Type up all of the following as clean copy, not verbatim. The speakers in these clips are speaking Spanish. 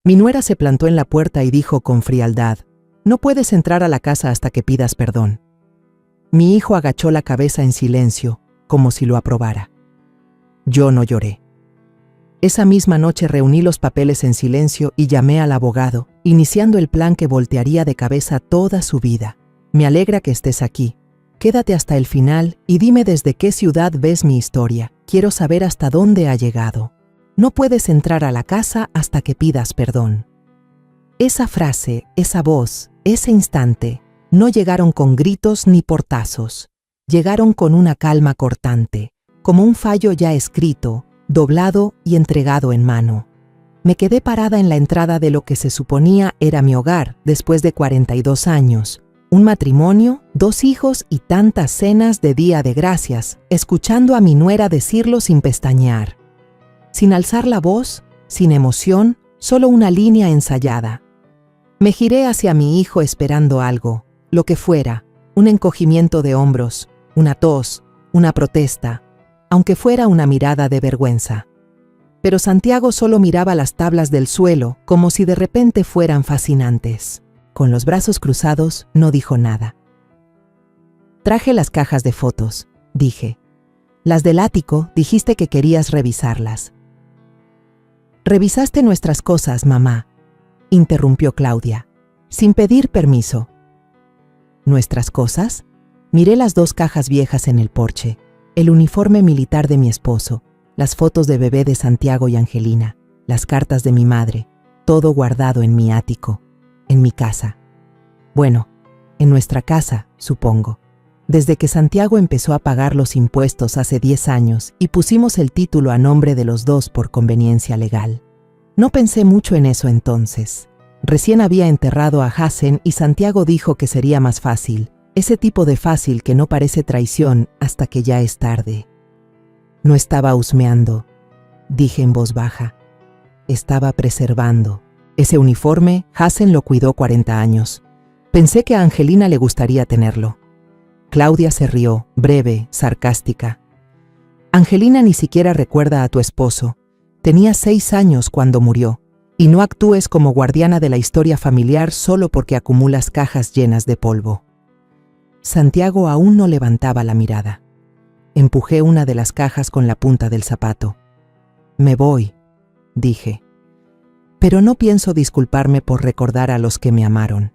Mi nuera se plantó en la puerta y dijo con frialdad: «No puedes entrar a la casa hasta que pidas perdón». Mi hijo agachó la cabeza en silencio, como si lo aprobara. Yo no lloré. Esa misma noche reuní los papeles en silencio y llamé al abogado, iniciando el plan que voltearía de cabeza toda su vida. Me alegra que estés aquí. Quédate hasta el final y dime desde qué ciudad ves mi historia. Quiero saber hasta dónde ha llegado. No puedes entrar a la casa hasta que pidas perdón. Esa frase, esa voz, ese instante, no llegaron con gritos ni portazos. Llegaron con una calma cortante, como un fallo ya escrito, doblado y entregado en mano. Me quedé parada en la entrada de lo que se suponía era mi hogar después de 42 años, un matrimonio, 2 hijos y tantas cenas de Día de Gracias, escuchando a mi nuera decirlo sin pestañear. Sin alzar la voz, sin emoción, solo una línea ensayada. Me giré hacia mi hijo esperando algo, lo que fuera, un encogimiento de hombros, una tos, una protesta, aunque fuera una mirada de vergüenza. Pero Santiago solo miraba las tablas del suelo como si de repente fueran fascinantes. Con los brazos cruzados, no dijo nada. «Traje las cajas de fotos», dije. «Las del ático, dijiste que querías revisarlas». «Revisaste nuestras cosas, mamá», interrumpió Claudia, sin pedir permiso. ¿Nuestras cosas? Miré las 2 cajas viejas en el porche, el uniforme militar de mi esposo, las fotos de bebé de Santiago y Angelina, las cartas de mi madre, todo guardado en mi ático, en mi casa. Bueno, en nuestra casa, supongo. Desde que Santiago empezó a pagar los impuestos hace 10 años y pusimos el título a nombre de los 2 por conveniencia legal. No pensé mucho en eso entonces. Recién había enterrado a Hassen y Santiago dijo que sería más fácil, ese tipo de fácil que no parece traición hasta que ya es tarde. No estaba husmeando, dije en voz baja. Estaba preservando. Ese uniforme, Hassen lo cuidó 40 años. Pensé que a Angelina le gustaría tenerlo. Claudia se rió, breve, sarcástica. Angelina ni siquiera recuerda a tu esposo. Tenía 6 años cuando murió. Y no actúes como guardiana de la historia familiar solo porque acumulas cajas llenas de polvo. Santiago aún no levantaba la mirada. Empujé una de las cajas con la punta del zapato. «Me voy», dije. «Pero no pienso disculparme por recordar a los que me amaron».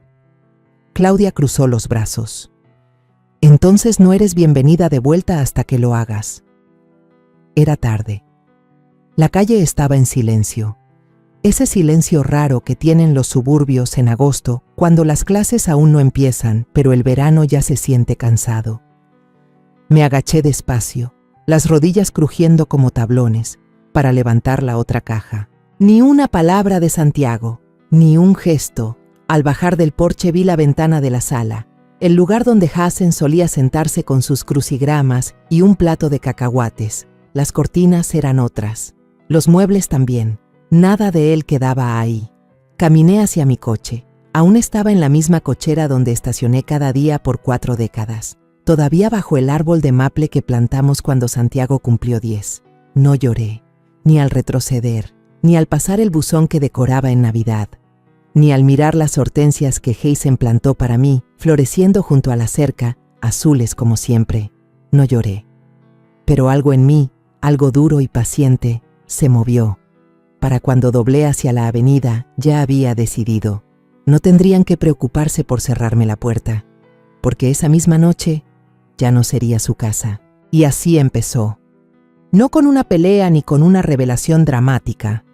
Claudia cruzó los brazos. «Entonces no eres bienvenida de vuelta hasta que lo hagas». Era tarde. La calle estaba en silencio. Ese silencio raro que tienen los suburbios en agosto, cuando las clases aún no empiezan, pero el verano ya se siente cansado. Me agaché despacio, las rodillas crujiendo como tablones, para levantar la otra caja. Ni una palabra de Santiago, ni un gesto. Al bajar del porche vi la ventana de la sala, el lugar donde Hassen solía sentarse con sus crucigramas y un plato de cacahuates. Las cortinas eran otras, los muebles también. Nada de él quedaba ahí. Caminé hacia mi coche. Aún estaba en la misma cochera donde estacioné cada día por 4 décadas. Todavía bajo el árbol de maple que plantamos cuando Santiago cumplió 10. No lloré, ni al retroceder, ni al pasar el buzón que decoraba en Navidad, ni al mirar las hortensias que Hazen plantó para mí, floreciendo junto a la cerca, azules como siempre. No lloré. Pero algo en mí, algo duro y paciente, se movió. Para cuando doblé hacia la avenida, ya había decidido. No tendrían que preocuparse por cerrarme la puerta, porque esa misma noche ya no sería su casa. Y así empezó. No con una pelea ni con una revelación dramática,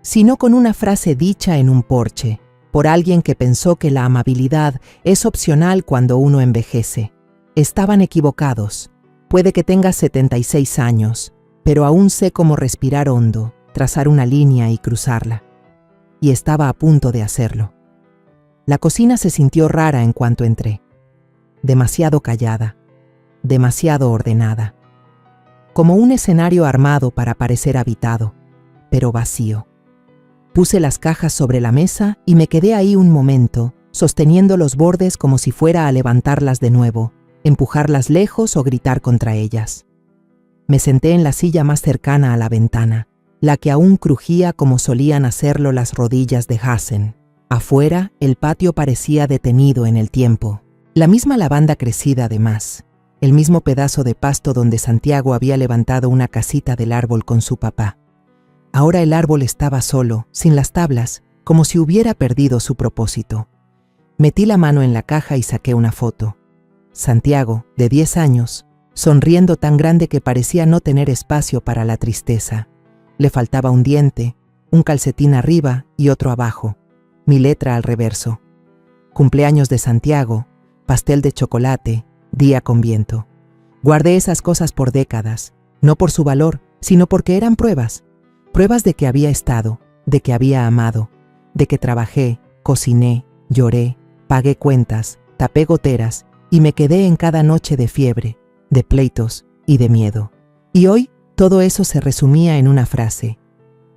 sino con una frase dicha en un porche, por alguien que pensó que la amabilidad es opcional cuando uno envejece. Estaban equivocados. Puede que tengas 76 años, pero aún sé cómo respirar hondo, trazar una línea y cruzarla. Y estaba a punto de hacerlo. La cocina se sintió rara en cuanto entré. Demasiado callada, demasiado ordenada. Como un escenario armado para parecer habitado, pero vacío. Puse las cajas sobre la mesa y me quedé ahí un momento, sosteniendo los bordes como si fuera a levantarlas de nuevo, empujarlas lejos o gritar contra ellas. Me senté en la silla más cercana a la ventana. la que aún crujía como solían hacerlo las rodillas de Hassen. Afuera, el patio parecía detenido en el tiempo. La misma lavanda crecida además, el mismo pedazo de pasto donde Santiago había levantado una casita del árbol con su papá. Ahora el árbol estaba solo, sin las tablas, como si hubiera perdido su propósito. Metí la mano en la caja y saqué una foto. Santiago, de 10 años, sonriendo tan grande que parecía no tener espacio para la tristeza. Le faltaba un diente, un calcetín arriba y otro abajo, mi letra al reverso. Cumpleaños de Santiago, pastel de chocolate, día con viento. Guardé esas cosas por décadas, no por su valor, sino porque eran pruebas. Pruebas de que había estado, de que había amado, de que trabajé, cociné, lloré, pagué cuentas, tapé goteras y me quedé en cada noche de fiebre, de pleitos y de miedo. Y hoy todo eso se resumía en una frase: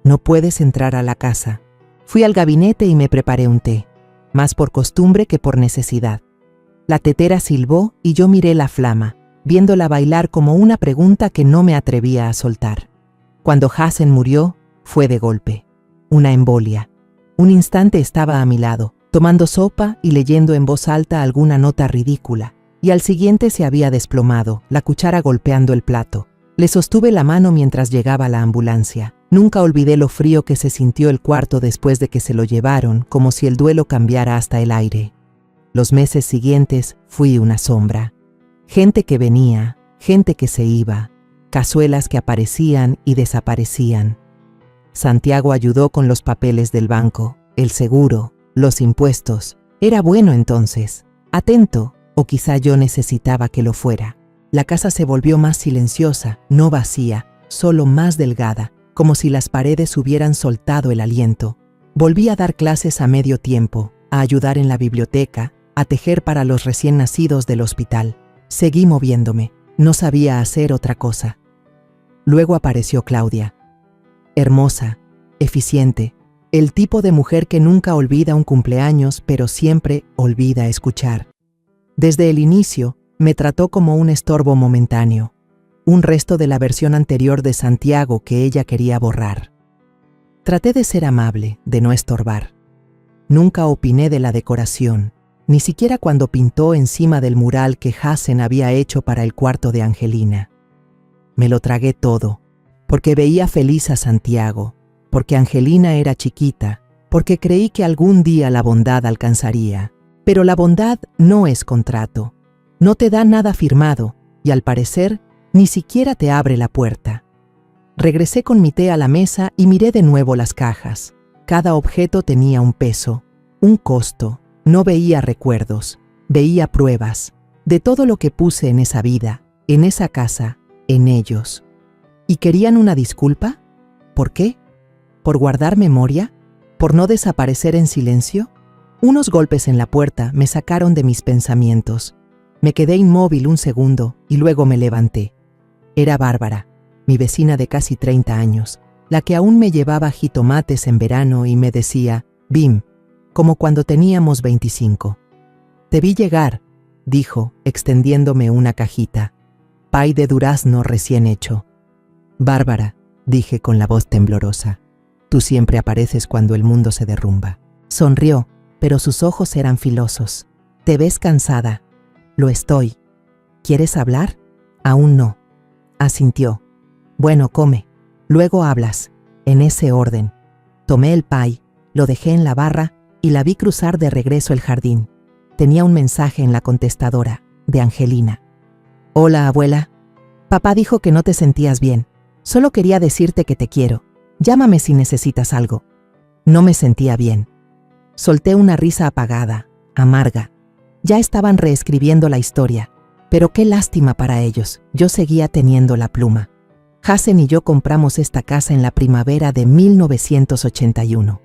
no puedes entrar a la casa. Fui al gabinete y me preparé un té, más por costumbre que por necesidad. La tetera silbó y yo miré la flama, viéndola bailar como una pregunta que no me atrevía a soltar. Cuando Hassen murió, fue de golpe, una embolia. Un instante estaba a mi lado, tomando sopa y leyendo en voz alta alguna nota ridícula, y al siguiente se había desplomado, la cuchara golpeando el plato. Le sostuve la mano mientras llegaba la ambulancia. Nunca olvidé lo frío que se sintió el cuarto después de que se lo llevaron, como si el duelo cambiara hasta el aire. Los meses siguientes fui una sombra. Gente que venía, gente que se iba, cazuelas que aparecían y desaparecían. Santiago ayudó con los papeles del banco, el seguro, los impuestos. Era bueno entonces, atento, o quizá yo necesitaba que lo fuera. La casa se volvió más silenciosa, no vacía, solo más delgada, como si las paredes hubieran soltado el aliento. Volví a dar clases a medio tiempo, a ayudar en la biblioteca, a tejer para los recién nacidos del hospital. Seguí moviéndome, no sabía hacer otra cosa. Luego apareció Claudia. Hermosa, eficiente, el tipo de mujer que nunca olvida un cumpleaños, pero siempre olvida escuchar. Desde el inicio, me trató como un estorbo momentáneo, un resto de la versión anterior de Santiago que ella quería borrar. Traté de ser amable, de no estorbar. Nunca opiné de la decoración, ni siquiera cuando pintó encima del mural que Hassen había hecho para el cuarto de Angelina. Me lo tragué todo, porque veía feliz a Santiago, porque Angelina era chiquita, porque creí que algún día la bondad alcanzaría. Pero la bondad no es contrato, no te da nada firmado y al parecer ni siquiera te abre la puerta. Regresé con mi té a la mesa y miré de nuevo las cajas. Cada objeto tenía un peso, un costo. No veía recuerdos, veía pruebas de todo lo que puse en esa vida, en esa casa, en ellos. ¿Y querían una disculpa? ¿Por qué? ¿Por guardar memoria? ¿Por no desaparecer en silencio? Unos golpes en la puerta me sacaron de mis pensamientos. Me quedé inmóvil un segundo y luego me levanté. Era Bárbara, mi vecina de casi 30 años, la que aún me llevaba jitomates en verano y me decía, Bim, como cuando teníamos 25. Te vi llegar, dijo, extendiéndome una cajita. Pay de durazno recién hecho. Bárbara, dije con la voz temblorosa, tú siempre apareces cuando el mundo se derrumba. Sonrió, pero sus ojos eran filosos. Te ves cansada. Lo estoy. ¿Quieres hablar? Aún no. Asintió. Bueno, come. Luego hablas. En ese orden. Tomé el pay, lo dejé en la barra y la vi cruzar de regreso el jardín. Tenía un mensaje en la contestadora, de Angelina. Hola, abuela. Papá dijo que no te sentías bien. Solo quería decirte que te quiero. Llámame si necesitas algo. No me sentía bien. Solté una risa apagada, amarga. Ya estaban reescribiendo la historia, pero qué lástima para ellos, yo seguía teniendo la pluma. Hassen y yo compramos esta casa en la primavera de 1981.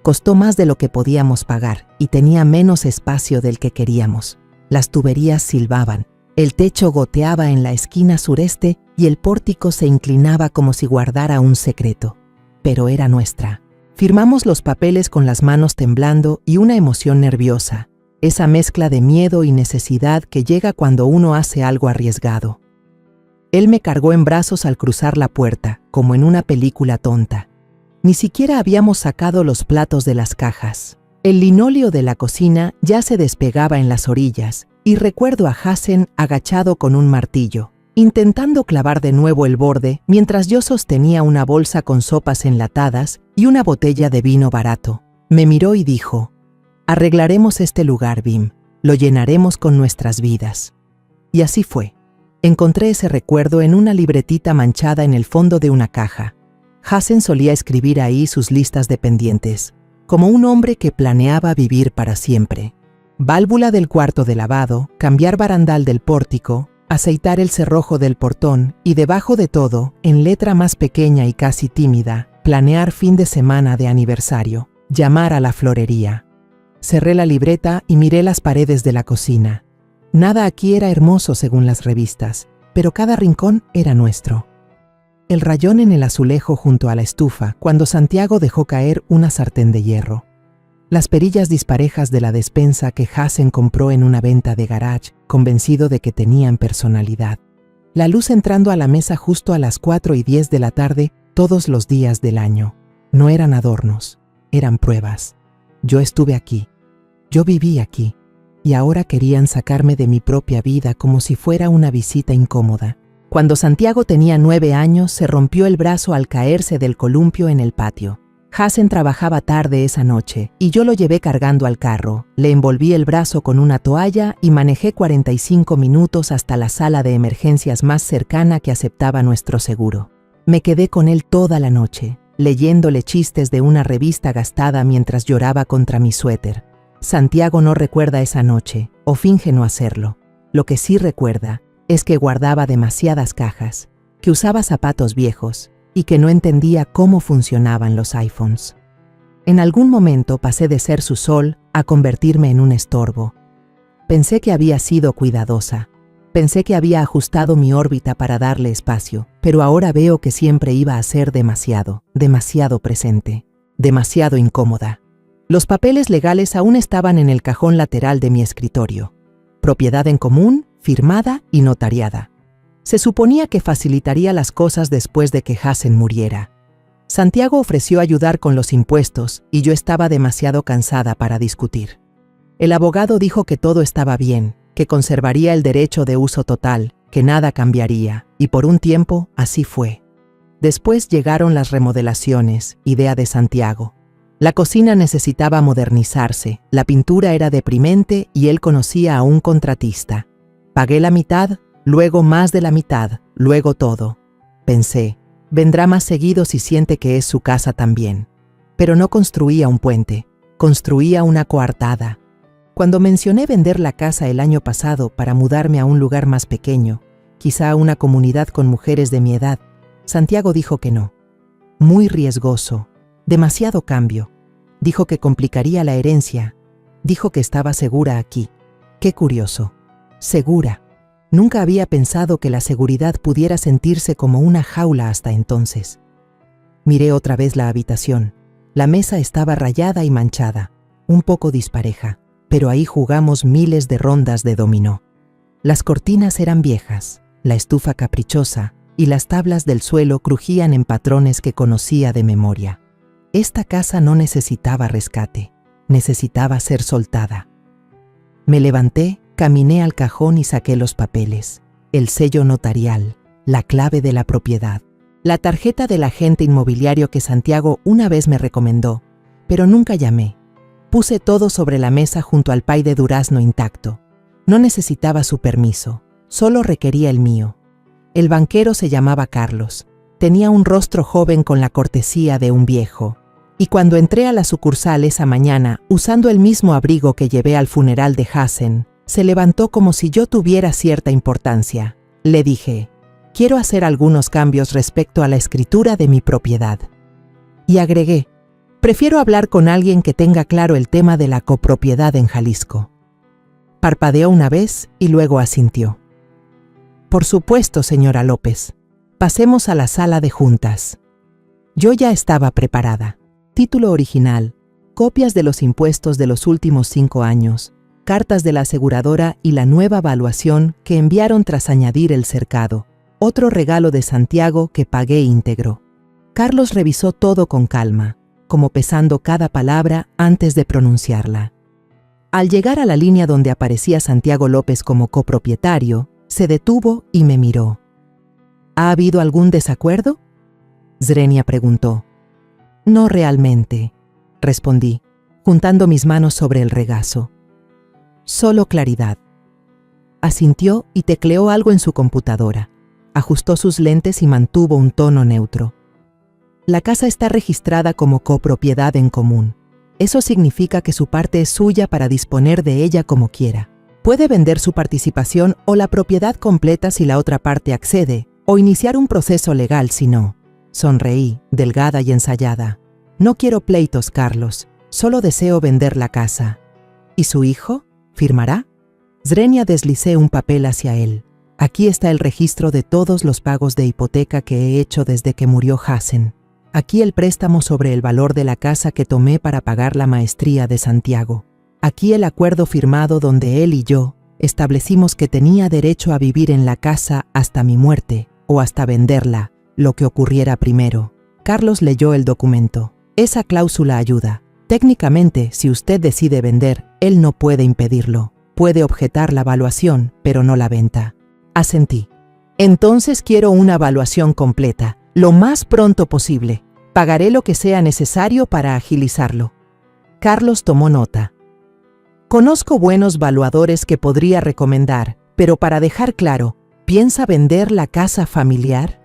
Costó más de lo que podíamos pagar y tenía menos espacio del que queríamos. Las tuberías silbaban, el techo goteaba en la esquina sureste y el pórtico se inclinaba como si guardara un secreto. Pero era nuestra. Firmamos los papeles con las manos temblando y una emoción nerviosa, esa mezcla de miedo y necesidad que llega cuando uno hace algo arriesgado. Él me cargó en brazos al cruzar la puerta, como en una película tonta. Ni siquiera habíamos sacado los platos de las cajas. El linóleo de la cocina ya se despegaba en las orillas, y recuerdo a Hassen agachado con un martillo, intentando clavar de nuevo el borde mientras yo sostenía una bolsa con sopas enlatadas y una botella de vino barato. Me miró y dijo: «Arreglaremos este lugar, Bim. Lo llenaremos con nuestras vidas». Y así fue. Encontré ese recuerdo en una libretita manchada en el fondo de una caja. Hassen solía escribir ahí sus listas de pendientes, como un hombre que planeaba vivir para siempre. Válvula del cuarto de lavado, cambiar barandal del pórtico, aceitar el cerrojo del portón y debajo de todo, en letra más pequeña y casi tímida, planear fin de semana de aniversario, llamar a la florería. Cerré la libreta y miré las paredes de la cocina. Nada aquí era hermoso según las revistas, pero cada rincón era nuestro. El rayón en el azulejo junto a la estufa cuando Santiago dejó caer una sartén de hierro. Las perillas disparejas de la despensa que Hassen compró en una venta de garage, convencido de que tenían personalidad. La luz entrando a la mesa justo a las 4:10 de la tarde todos los días del año. No eran adornos, eran pruebas. Yo estuve aquí. Yo viví aquí. Y ahora querían sacarme de mi propia vida como si fuera una visita incómoda. Cuando Santiago tenía 9 años, se rompió el brazo al caerse del columpio en el patio. Hassen trabajaba tarde esa noche y yo lo llevé cargando al carro, le envolví el brazo con una toalla y manejé 45 minutos hasta la sala de emergencias más cercana que aceptaba nuestro seguro. Me quedé con él toda la noche, leyéndole chistes de una revista gastada mientras lloraba contra mi suéter. Santiago no recuerda esa noche, o finge no hacerlo. Lo que sí recuerda es que guardaba demasiadas cajas, que usaba zapatos viejos y que no entendía cómo funcionaban los iPhones. En algún momento pasé de ser su sol a convertirme en un estorbo. Pensé que había sido cuidadosa. Pensé que había ajustado mi órbita para darle espacio, pero ahora veo que siempre iba a ser demasiado presente, demasiado incómoda. Los papeles legales aún estaban en el cajón lateral de mi escritorio. Propiedad en común, firmada y notariada. Se suponía que facilitaría las cosas después de que Hassen muriera. Santiago ofreció ayudar con los impuestos y yo estaba demasiado cansada para discutir. El abogado dijo que todo estaba bien, que conservaría el derecho de uso total, que nada cambiaría, y por un tiempo así fue. Después llegaron las remodelaciones, idea de Santiago. La cocina necesitaba modernizarse, la pintura era deprimente y él conocía a un contratista. Pagué la mitad, luego más de la mitad, luego todo. Pensé, vendrá más seguido si siente que es su casa también. Pero no construía un puente, construía una coartada. Cuando mencioné vender la casa el año pasado para mudarme a un lugar más pequeño, quizá a una comunidad con mujeres de mi edad, Santiago dijo que no. Muy riesgoso, demasiado cambio. Dijo que complicaría la herencia. Dijo que estaba segura aquí. Qué curioso. Segura. Nunca había pensado que la seguridad pudiera sentirse como una jaula hasta entonces. Miré otra vez la habitación. La mesa estaba rayada y manchada, un poco dispareja, pero ahí jugamos miles de rondas de dominó. Las cortinas eran viejas, la estufa caprichosa y las tablas del suelo crujían en patrones que conocía de memoria. Esta casa no necesitaba rescate, necesitaba ser soltada. Me levanté, caminé al cajón y saqué los papeles, el sello notarial, la clave de la propiedad, la tarjeta del agente inmobiliario que Santiago una vez me recomendó, pero nunca llamé. Puse todo sobre la mesa junto al pay de durazno intacto. No necesitaba su permiso, solo requería el mío. El banquero se llamaba Carlos. Tenía un rostro joven con la cortesía de un viejo. Y cuando entré a la sucursal esa mañana, usando el mismo abrigo que llevé al funeral de Hassen, se levantó como si yo tuviera cierta importancia. Le dije, quiero hacer algunos cambios respecto a la escritura de mi propiedad. Y agregué, prefiero hablar con alguien que tenga claro el tema de la copropiedad en Jalisco. Parpadeó una vez y luego asintió. Por supuesto, señora López. Pasemos a la sala de juntas. Yo ya estaba preparada. Título original, copias de los impuestos de los últimos 5 años, cartas de la aseguradora y la nueva valuación que enviaron tras añadir el cercado, otro regalo de Santiago que pagué íntegro. Carlos revisó todo con calma, como pesando cada palabra antes de pronunciarla. Al llegar a la línea donde aparecía Santiago López como copropietario, se detuvo y me miró. ¿Ha habido algún desacuerdo?, Zrenia preguntó. No realmente, respondí, juntando mis manos sobre el regazo. Solo claridad. Asintió y tecleó algo en su computadora. Ajustó sus lentes y mantuvo un tono neutro. La casa está registrada como copropiedad en común. Eso significa que su parte es suya para disponer de ella como quiera. Puede vender su participación o la propiedad completa si la otra parte accede, o iniciar un proceso legal si no. Sonreí, delgada y ensayada. No quiero pleitos, Carlos. Solo deseo vender la casa. ¿Y su hijo? ¿Firmará? Zrenia deslicé un papel hacia él. Aquí está el registro de todos los pagos de hipoteca que he hecho desde que murió Hassen. Aquí el préstamo sobre el valor de la casa que tomé para pagar la maestría de Santiago. Aquí el acuerdo firmado donde él y yo establecimos que tenía derecho a vivir en la casa hasta mi muerte o hasta venderla, lo que ocurriera primero. Carlos leyó el documento. Esa cláusula ayuda. Técnicamente, si usted decide vender, él no puede impedirlo. Puede objetar la valuación, pero no la venta. Asentí. Entonces quiero una valuación completa, lo más pronto posible. Pagaré lo que sea necesario para agilizarlo. Carlos tomó nota. Conozco buenos valuadores que podría recomendar, pero para dejar claro, ¿piensa vender la casa familiar?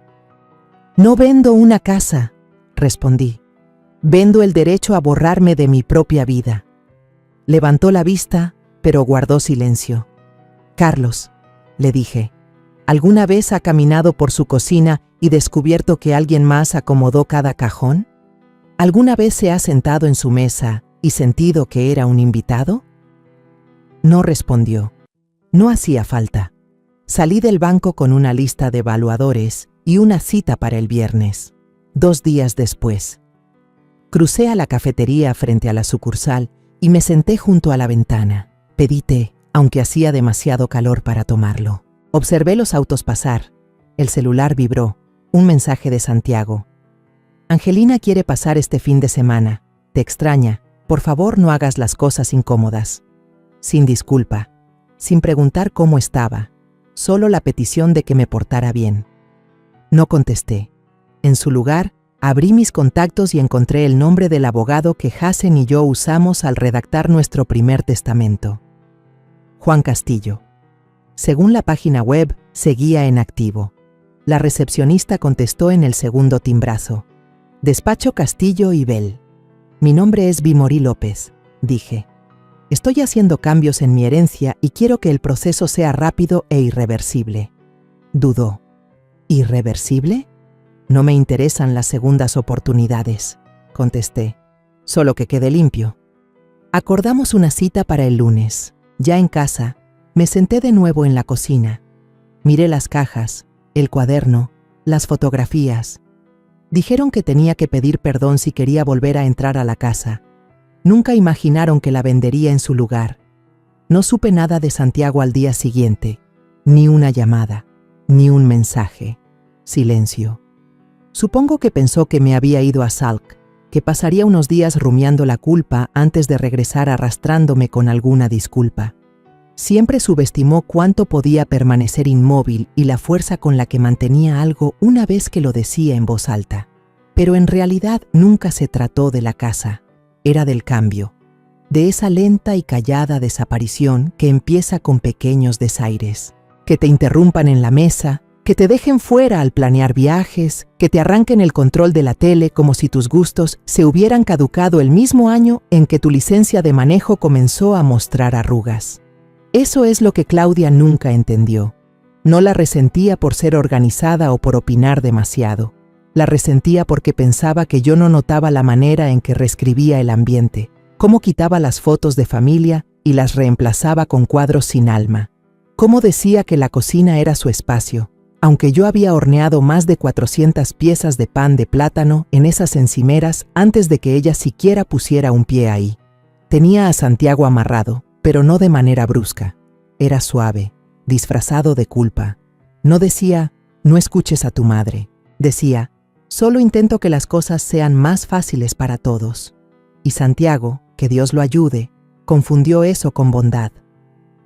No vendo una casa, respondí. Vendo el derecho a borrarme de mi propia vida. Levantó la vista, pero guardó silencio. Carlos, le dije, ¿alguna vez ha caminado por su cocina y descubierto que alguien más acomodó cada cajón? ¿Alguna vez se ha sentado en su mesa y sentido que era un invitado? No respondió. No hacía falta. Salí del banco con una lista de evaluadores y una cita para el viernes. 2 días después. Crucé a la cafetería frente a la sucursal y me senté junto a la ventana. Pedí té, aunque hacía demasiado calor para tomarlo. Observé los autos pasar. El celular vibró. Un mensaje de Santiago. Angelina quiere pasar este fin de semana. Te extraña. Por favor, no hagas las cosas incómodas. Sin disculpa. Sin preguntar cómo estaba. Solo la petición de que me portara bien. No contesté. En su lugar, abrí mis contactos y encontré el nombre del abogado que Hassen y yo usamos al redactar nuestro primer testamento. Juan Castillo. Según la página web, seguía en activo. La recepcionista contestó en el segundo timbrazo. Despacho Castillo y Bell. Mi nombre es Bimorí López, dije. Estoy haciendo cambios en mi herencia y quiero que el proceso sea rápido e irreversible. Dudó. ¿Irreversible? No me interesan las segundas oportunidades, contesté. Solo que quede limpio. Acordamos una cita para el lunes. Ya en casa, me senté de nuevo en la cocina. Miré las cajas, el cuaderno, las fotografías. Dijeron que tenía que pedir perdón si quería volver a entrar a la casa. Nunca imaginaron que la vendería en su lugar. No supe nada de Santiago al día siguiente. Ni una llamada, ni un mensaje. Silencio. Supongo que pensó que me había ido a Salk, que pasaría unos días rumiando la culpa antes de regresar arrastrándome con alguna disculpa. Siempre subestimó cuánto podía permanecer inmóvil y la fuerza con la que mantenía algo una vez que lo decía en voz alta. Pero en realidad nunca se trató de la casa. Era del cambio, de esa lenta y callada desaparición que empieza con pequeños desaires, que te interrumpan en la mesa, que te dejen fuera al planear viajes, que te arranquen el control de la tele como si tus gustos se hubieran caducado el mismo año en que tu licencia de manejo comenzó a mostrar arrugas. Eso es lo que Claudia nunca entendió. No la resentía por ser organizada o por opinar demasiado. La resentía porque pensaba que yo no notaba la manera en que reescribía el ambiente, cómo quitaba las fotos de familia y las reemplazaba con cuadros sin alma, cómo decía que la cocina era su espacio, aunque yo había horneado más de 400 piezas de pan de plátano en esas encimeras antes de que ella siquiera pusiera un pie ahí. Tenía a Santiago amarrado, pero no de manera brusca. Era suave, disfrazado de culpa. No decía, No escuches a tu madre, decía. Solo intento que las cosas sean más fáciles para todos. Y Santiago, que Dios lo ayude, confundió eso con bondad.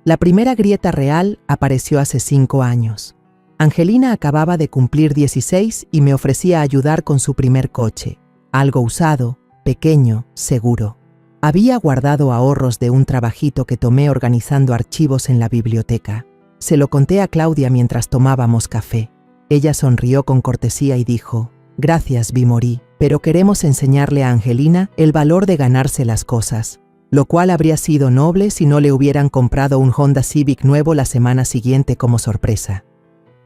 La primera grieta real apareció hace 5 años. Angelina acababa de cumplir 16 y me ofrecía ayudar con su primer coche, algo usado, pequeño, seguro. Había guardado ahorros de un trabajito que tomé organizando archivos en la biblioteca. Se lo conté a Claudia mientras tomábamos café. Ella sonrió con cortesía y dijo: «Gracias, Bimorí, pero queremos enseñarle a Angelina el valor de ganarse las cosas», lo cual habría sido noble si no le hubieran comprado un Honda Civic nuevo la semana siguiente como sorpresa.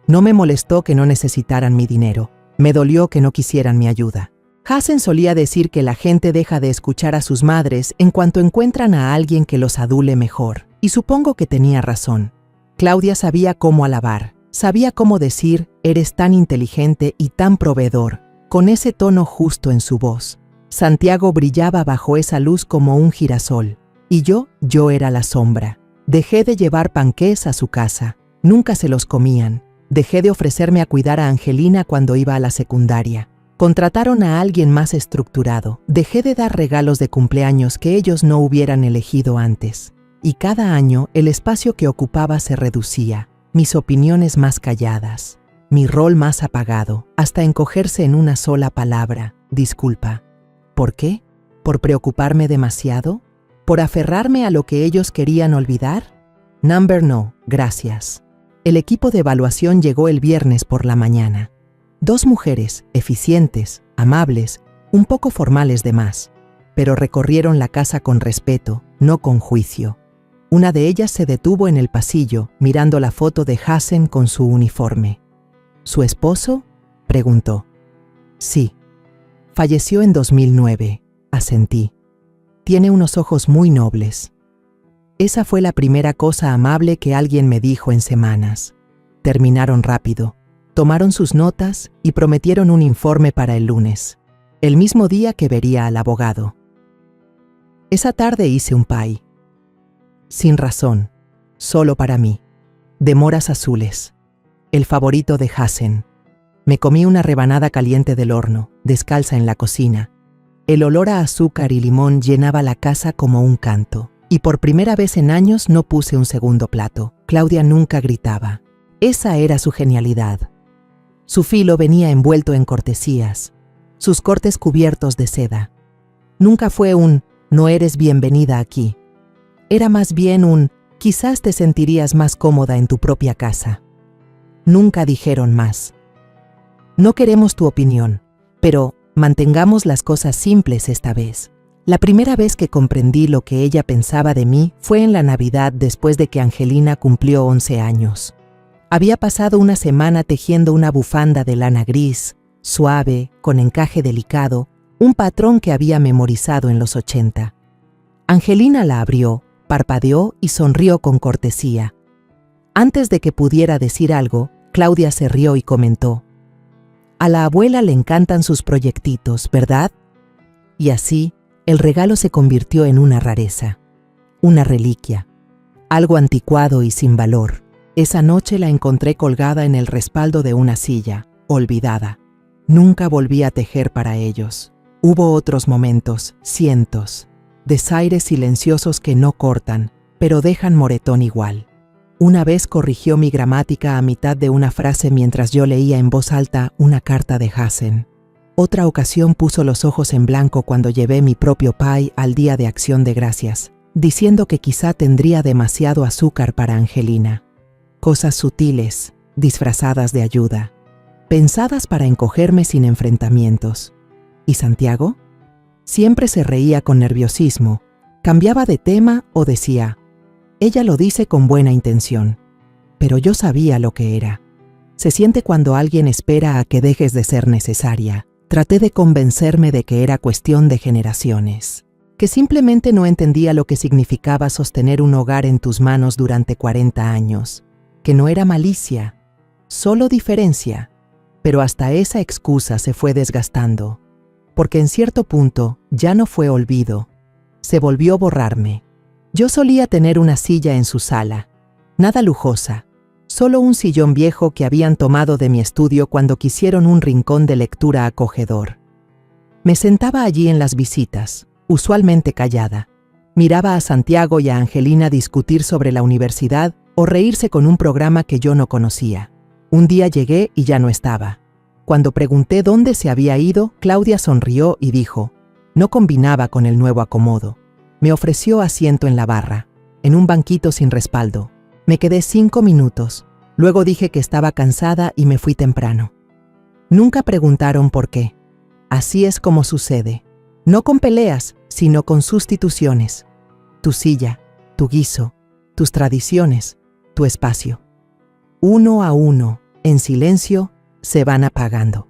No me molestó que no necesitaran mi dinero. Me dolió que no quisieran mi ayuda. Hassen solía decir que la gente deja de escuchar a sus madres en cuanto encuentran a alguien que los adule mejor, y supongo que tenía razón. Claudia sabía cómo alabar, sabía cómo decir «eres tan inteligente y tan proveedor», con ese tono justo en su voz. Santiago brillaba bajo esa luz como un girasol, y yo era la sombra. Dejé de llevar panqués a su casa, nunca se los comían. Dejé de ofrecerme a cuidar a Angelina cuando iba a la secundaria. Contrataron a alguien más estructurado. Dejé de dar regalos de cumpleaños que ellos no hubieran elegido antes. Y cada año el espacio que ocupaba se reducía, mis opiniones más calladas, mi rol más apagado, hasta encogerse en una sola palabra: disculpa. ¿Por qué? ¿Por preocuparme demasiado? ¿Por aferrarme a lo que ellos querían olvidar? No, gracias. El equipo de evaluación llegó el viernes por la mañana. 2 mujeres, eficientes, amables, un poco formales de más, pero recorrieron la casa con respeto, no con juicio. Una de ellas se detuvo en el pasillo, mirando la foto de Hassen con su uniforme. ¿Su esposo?, preguntó. Sí. Falleció en 2009, asentí. Tiene unos ojos muy nobles. Esa fue la primera cosa amable que alguien me dijo en semanas. Terminaron rápido. Tomaron sus notas y prometieron un informe para el lunes, el mismo día que vería al abogado. Esa tarde hice un pie. Sin razón, solo para mí, de moras azules, el favorito de Hassen. Me comí una rebanada caliente del horno, descalza en la cocina. El olor a azúcar y limón llenaba la casa como un canto, y por primera vez en años no puse un segundo plato. Claudia nunca gritaba. Esa era su genialidad. Su filo venía envuelto en cortesías, sus cortes cubiertos de seda. Nunca fue un «no eres bienvenida aquí». Era más bien un «quizás te sentirías más cómoda en tu propia casa». Nunca dijeron más. No queremos tu opinión, pero mantengamos las cosas simples esta vez. La primera vez que comprendí lo que ella pensaba de mí fue en la Navidad después de que Angelina cumplió 11 años. Había pasado una semana tejiendo una bufanda de lana gris, suave, con encaje delicado, un patrón que había memorizado en los 80. Angelina la abrió, parpadeó y sonrió con cortesía. Antes de que pudiera decir algo, Claudia se rió y comentó: «A la abuela le encantan sus proyectitos, ¿verdad?». Y así, el regalo se convirtió en una rareza, una reliquia, algo anticuado y sin valor. Esa noche la encontré colgada en el respaldo de una silla, olvidada. Nunca volví a tejer para ellos. Hubo otros momentos, cientos, desaires silenciosos que no cortan, pero dejan moretón igual. Una vez corrigió mi gramática a mitad de una frase mientras yo leía en voz alta una carta de Hassen. Otra ocasión puso los ojos en blanco cuando llevé mi propio pie al Día de Acción de Gracias, diciendo que quizá tendría demasiado azúcar para Angelina. Cosas sutiles, disfrazadas de ayuda, pensadas para encogerme sin enfrentamientos. ¿Y Santiago? Siempre se reía con nerviosismo, cambiaba de tema o decía: «Ella lo dice con buena intención». Pero yo sabía lo que era. Se siente cuando alguien espera a que dejes de ser necesaria. Traté de convencerme de que era cuestión de generaciones, que simplemente no entendía lo que significaba sostener un hogar en tus manos durante 40 años. Que no era malicia, solo diferencia, pero hasta esa excusa se fue desgastando, porque en cierto punto ya no fue olvido, se volvió borrarme. Yo solía tener una silla en su sala, nada lujosa, solo un sillón viejo que habían tomado de mi estudio cuando quisieron un rincón de lectura acogedor. Me sentaba allí en las visitas, usualmente callada. Miraba a Santiago y a Angelina discutir sobre la universidad o reírse con un programa que yo no conocía. Un día llegué y ya no estaba. Cuando pregunté dónde se había ido, Claudia sonrió y dijo: no combinaba con el nuevo acomodo. Me ofreció asiento en la barra, en un banquito sin respaldo. Me quedé 5 minutos. Luego dije que estaba cansada y me fui temprano. Nunca preguntaron por qué. Así es como sucede. No con peleas, sino con sustituciones. Tu silla, tu guiso, tus tradiciones, tu espacio. Uno a uno, en silencio, se van apagando.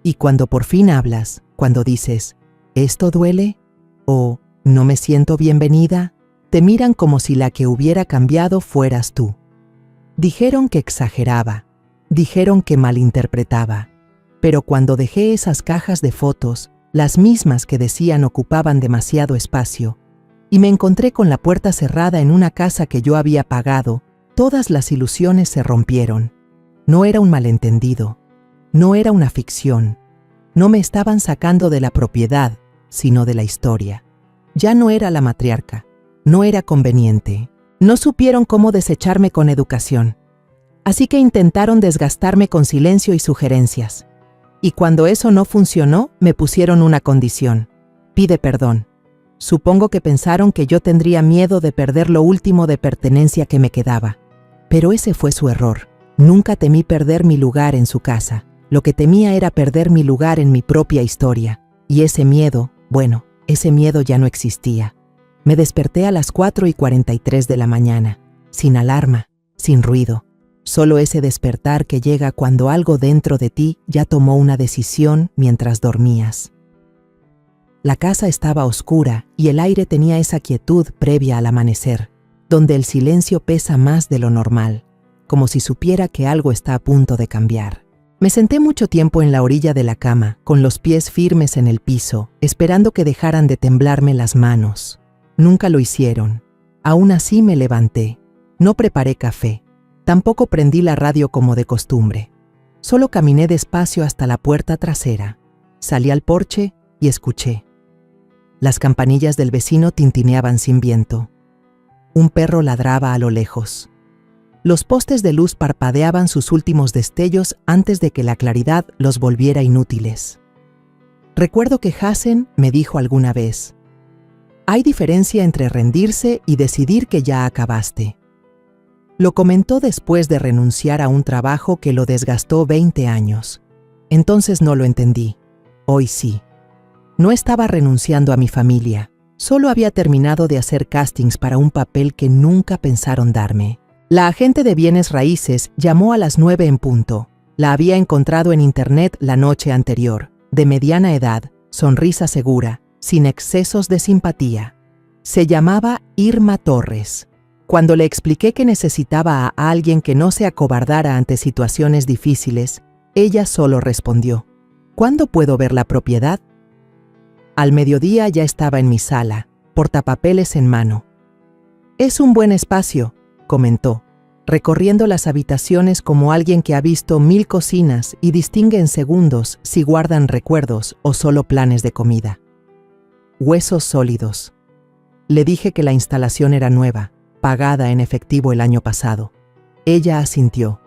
Y cuando por fin hablas, cuando dices, ¿esto duele? O ¿no me siento bienvenida?, te miran como si la que hubiera cambiado fueras tú. Dijeron que exageraba, dijeron que malinterpretaba, pero cuando dejé esas cajas de fotos, las mismas que decían ocupaban demasiado espacio, y me encontré con la puerta cerrada en una casa que yo había pagado, todas las ilusiones se rompieron. No era un malentendido, no era una ficción, no me estaban sacando de la propiedad, sino de la historia. Ya no era la matriarca, no era conveniente. No supieron cómo desecharme con educación. Así que intentaron desgastarme con silencio y sugerencias. Y cuando eso no funcionó, me pusieron una condición: pide perdón. Supongo que pensaron que yo tendría miedo de perder lo último de pertenencia que me quedaba. Pero ese fue su error. Nunca temí perder mi lugar en su casa. Lo que temía era perder mi lugar en mi propia historia. Y ese miedo, bueno, ese miedo ya no existía. Me desperté a las 4:43 de la mañana, sin alarma, sin ruido. Solo ese despertar que llega cuando algo dentro de ti ya tomó una decisión mientras dormías. La casa estaba oscura y el aire tenía esa quietud previa al amanecer, donde el silencio pesa más de lo normal, como si supiera que algo está a punto de cambiar. Me senté mucho tiempo en la orilla de la cama, con los pies firmes en el piso, esperando que dejaran de temblarme las manos. Nunca lo hicieron. Aún así me levanté. No preparé café. Tampoco prendí la radio como de costumbre. Solo caminé despacio hasta la puerta trasera. Salí al porche y escuché. Las campanillas del vecino tintineaban sin viento. Un perro ladraba a lo lejos. Los postes de luz parpadeaban sus últimos destellos antes de que la claridad los volviera inútiles. Recuerdo que Hassen me dijo alguna vez: hay diferencia entre rendirse y decidir que ya acabaste. Lo comentó después de renunciar a un trabajo que lo desgastó 20 años. Entonces no lo entendí. Hoy sí. No estaba renunciando a mi familia. Solo había terminado de hacer castings para un papel que nunca pensaron darme. La agente de bienes raíces llamó a las 9 en punto. La había encontrado en internet la noche anterior. De mediana edad, sonrisa segura, sin excesos de simpatía. Se llamaba Irma Torres. Cuando le expliqué que necesitaba a alguien que no se acobardara ante situaciones difíciles, ella solo respondió: ¿cuándo puedo ver la propiedad? Al mediodía ya estaba en mi sala, portapapeles en mano. Es un buen espacio, comentó, recorriendo las habitaciones como alguien que ha visto 1000 cocinas y distingue en segundos si guardan recuerdos o solo planes de comida. Huesos sólidos. Le dije que la instalación era nueva, pagada en efectivo el año pasado. Ella asintió.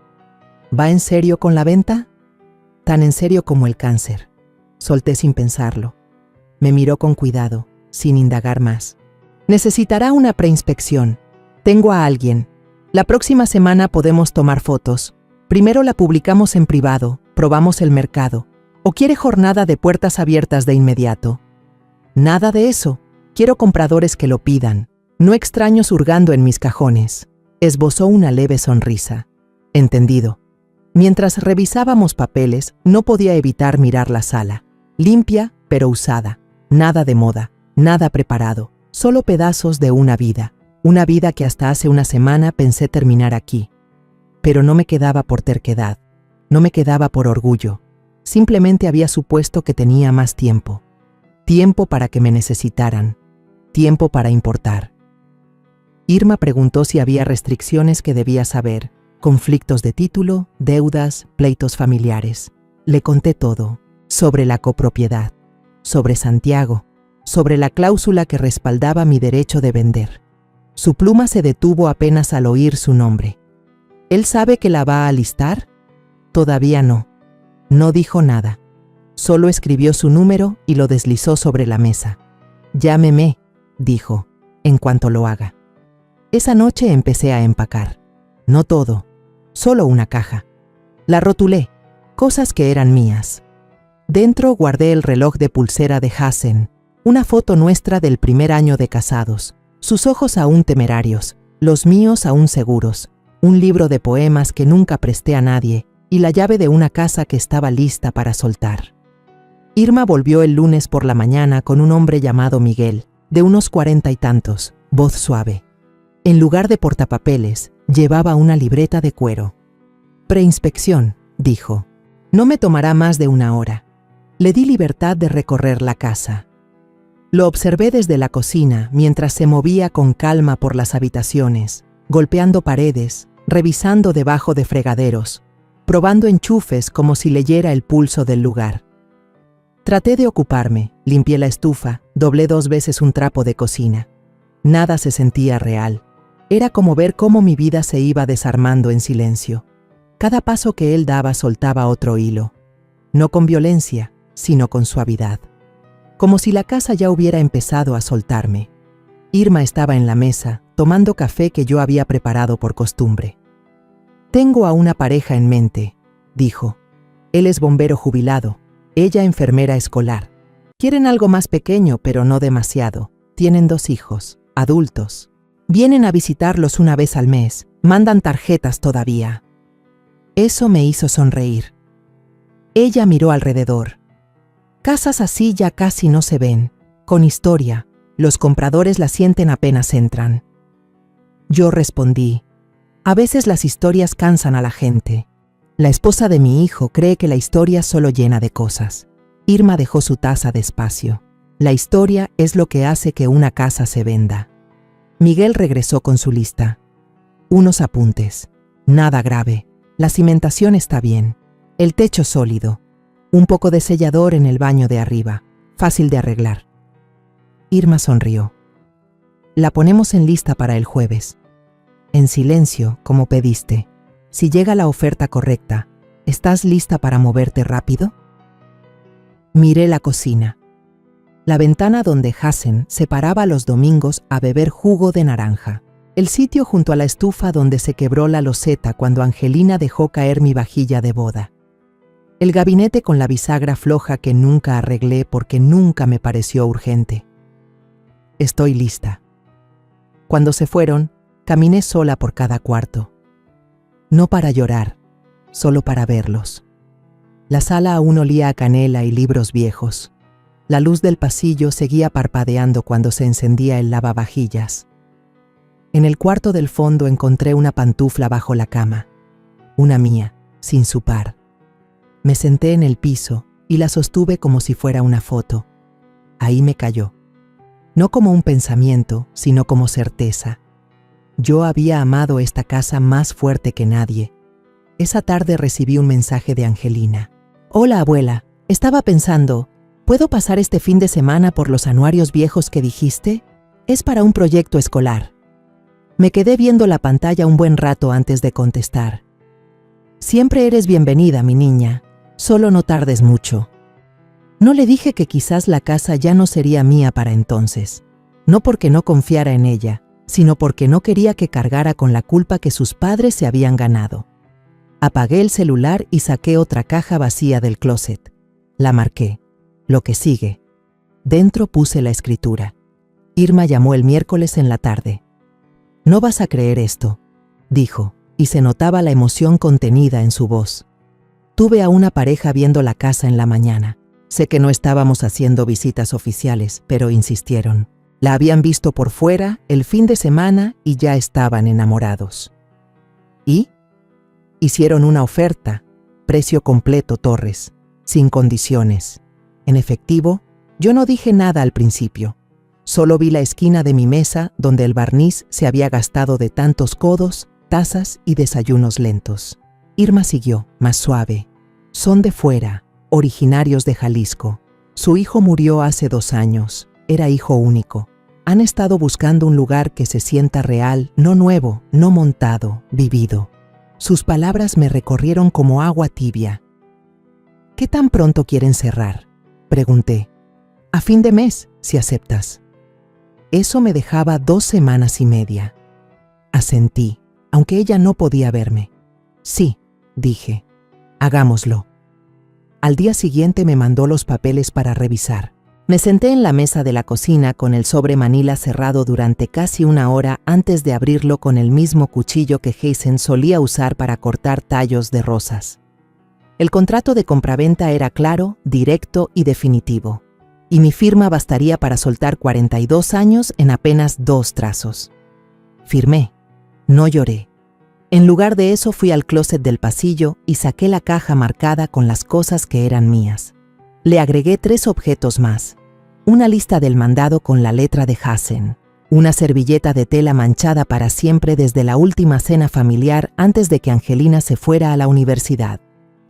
¿Va en serio con la venta? Tan en serio como el cáncer. Solté sin pensarlo. Me miró con cuidado, sin indagar más. Necesitará una preinspección. Tengo a alguien. La próxima semana podemos tomar fotos. Primero la publicamos en privado, probamos el mercado. ¿O quiere jornada de puertas abiertas de inmediato? Nada de eso. Quiero compradores que lo pidan, no extraños hurgando en mis cajones. Esbozó una leve sonrisa. Entendido. Mientras revisábamos papeles, no podía evitar mirar la sala. Limpia, pero usada. Nada de moda, nada preparado. Solo pedazos de una vida. Una vida que hasta hace una semana pensé terminar aquí. Pero no me quedaba por terquedad. No me quedaba por orgullo. Simplemente había supuesto que tenía más tiempo. Tiempo para que me necesitaran. Tiempo para importar. Irma preguntó si había restricciones que debía saber, conflictos de título, deudas, pleitos familiares. Le conté todo, sobre la copropiedad, sobre Santiago, sobre la cláusula que respaldaba mi derecho de vender. Su pluma se detuvo apenas al oír su nombre. ¿Él sabe que la va a alistar? Todavía no. No dijo nada. Solo escribió su número y lo deslizó sobre la mesa. Llámeme, dijo, en cuanto lo haga. Esa noche empecé a empacar. No todo, solo una caja. La rotulé, cosas que eran mías. Dentro guardé el reloj de pulsera de Hassen, una foto nuestra del primer año de casados, sus ojos aún temerarios, los míos aún seguros, un libro de poemas que nunca presté a nadie y la llave de una casa que estaba lista para soltar. Irma volvió el lunes por la mañana con un hombre llamado Miguel, de unos 40 y tantos, voz suave. En lugar de portapapeles, llevaba una libreta de cuero. Preinspección, dijo. No me tomará más de una hora. Le di libertad de recorrer la casa. Lo observé desde la cocina mientras se movía con calma por las habitaciones, golpeando paredes, revisando debajo de fregaderos, probando enchufes como si leyera el pulso del lugar. Traté de ocuparme, limpié la estufa, doblé 2 veces un trapo de cocina. Nada se sentía real. Era como ver cómo mi vida se iba desarmando en silencio. Cada paso que él daba soltaba otro hilo. No con violencia, sino con suavidad. Como si la casa ya hubiera empezado a soltarme. Irma estaba en la mesa, tomando café que yo había preparado por costumbre. Tengo a una pareja en mente, dijo. Él es bombero jubilado, ella enfermera escolar. Quieren algo más pequeño, pero no demasiado. Tienen 2 hijos, adultos. Vienen a visitarlos una vez al mes, mandan tarjetas todavía. Eso me hizo sonreír. Ella miró alrededor. Casas así ya casi no se ven, con historia. Los compradores la sienten apenas entran. Yo respondí, a veces las historias cansan a la gente. La esposa de mi hijo cree que la historia solo llena de cosas. Irma dejó su taza despacio. La historia es lo que hace que una casa se venda. Miguel regresó con su lista. Unos apuntes. Nada grave. La cimentación está bien. El techo sólido. Un poco de sellador en el baño de arriba. Fácil de arreglar. Irma sonrió. La ponemos en lista para el jueves. En silencio, como pediste. Si llega la oferta correcta, ¿estás lista para moverte rápido? Miré la cocina. La ventana donde Hassen se paraba los domingos a beber jugo de naranja. El sitio junto a la estufa donde se quebró la loseta cuando Angelina dejó caer mi vajilla de boda. El gabinete con la bisagra floja que nunca arreglé porque nunca me pareció urgente. Estoy lista. Cuando se fueron, caminé sola por cada cuarto. No para llorar, solo para verlos. La sala aún olía a canela y libros viejos. La luz del pasillo seguía parpadeando cuando se encendía el lavavajillas. En el cuarto del fondo encontré una pantufla bajo la cama. Una mía, sin su par. Me senté en el piso y la sostuve como si fuera una foto. Ahí me cayó. No como un pensamiento, sino como certeza. Yo había amado esta casa más fuerte que nadie. Esa tarde recibí un mensaje de Angelina. Hola, abuela. Estaba pensando, ¿puedo pasar este fin de semana por los anuarios viejos que dijiste? Es para un proyecto escolar. Me quedé viendo la pantalla un buen rato antes de contestar. Siempre eres bienvenida, mi niña. Solo no tardes mucho. No le dije que quizás la casa ya no sería mía para entonces. No porque no confiara en ella, sino porque no quería que cargara con la culpa que sus padres se habían ganado. Apagué el celular y saqué otra caja vacía del closet. La marqué. Lo que sigue. Dentro puse la escritura. Irma llamó el miércoles en la tarde. No vas a creer esto, dijo, y se notaba la emoción contenida en su voz. Tuve a una pareja viendo la casa en la mañana. Sé que no estábamos haciendo visitas oficiales, pero insistieron. La habían visto por fuera el fin de semana y ya estaban enamorados. ¿Y? Hicieron una oferta, precio completo, Torres, sin condiciones. En efectivo, yo no dije nada al principio. Solo vi la esquina de mi mesa donde el barniz se había gastado de tantos codos, tazas y desayunos lentos. Irma siguió, más suave. Son de fuera, originarios de Jalisco. Su hijo murió hace 2 años. Era hijo único. Han estado buscando un lugar que se sienta real, no nuevo, no montado, vivido. Sus palabras me recorrieron como agua tibia. ¿Qué tan pronto quieren cerrar?, pregunté. A fin de mes, si aceptas. Eso me dejaba 2 semanas y media. Asentí, aunque ella no podía verme. Sí, dije. Hagámoslo. Al día siguiente me mandó los papeles para revisar. Me senté en la mesa de la cocina con el sobre manila cerrado durante casi 1 hora antes de abrirlo con el mismo cuchillo que Hazen solía usar para cortar tallos de rosas. El contrato de compraventa era claro, directo y definitivo, y mi firma bastaría para soltar 42 años en apenas 2 trazos. Firmé. No lloré. En lugar de eso fui al closet del pasillo y saqué la caja marcada con las cosas que eran mías. Le agregué 3 objetos más. Una lista del mandado con la letra de Hazen. Una servilleta de tela manchada para siempre desde la última cena familiar antes de que Angelina se fuera a la universidad.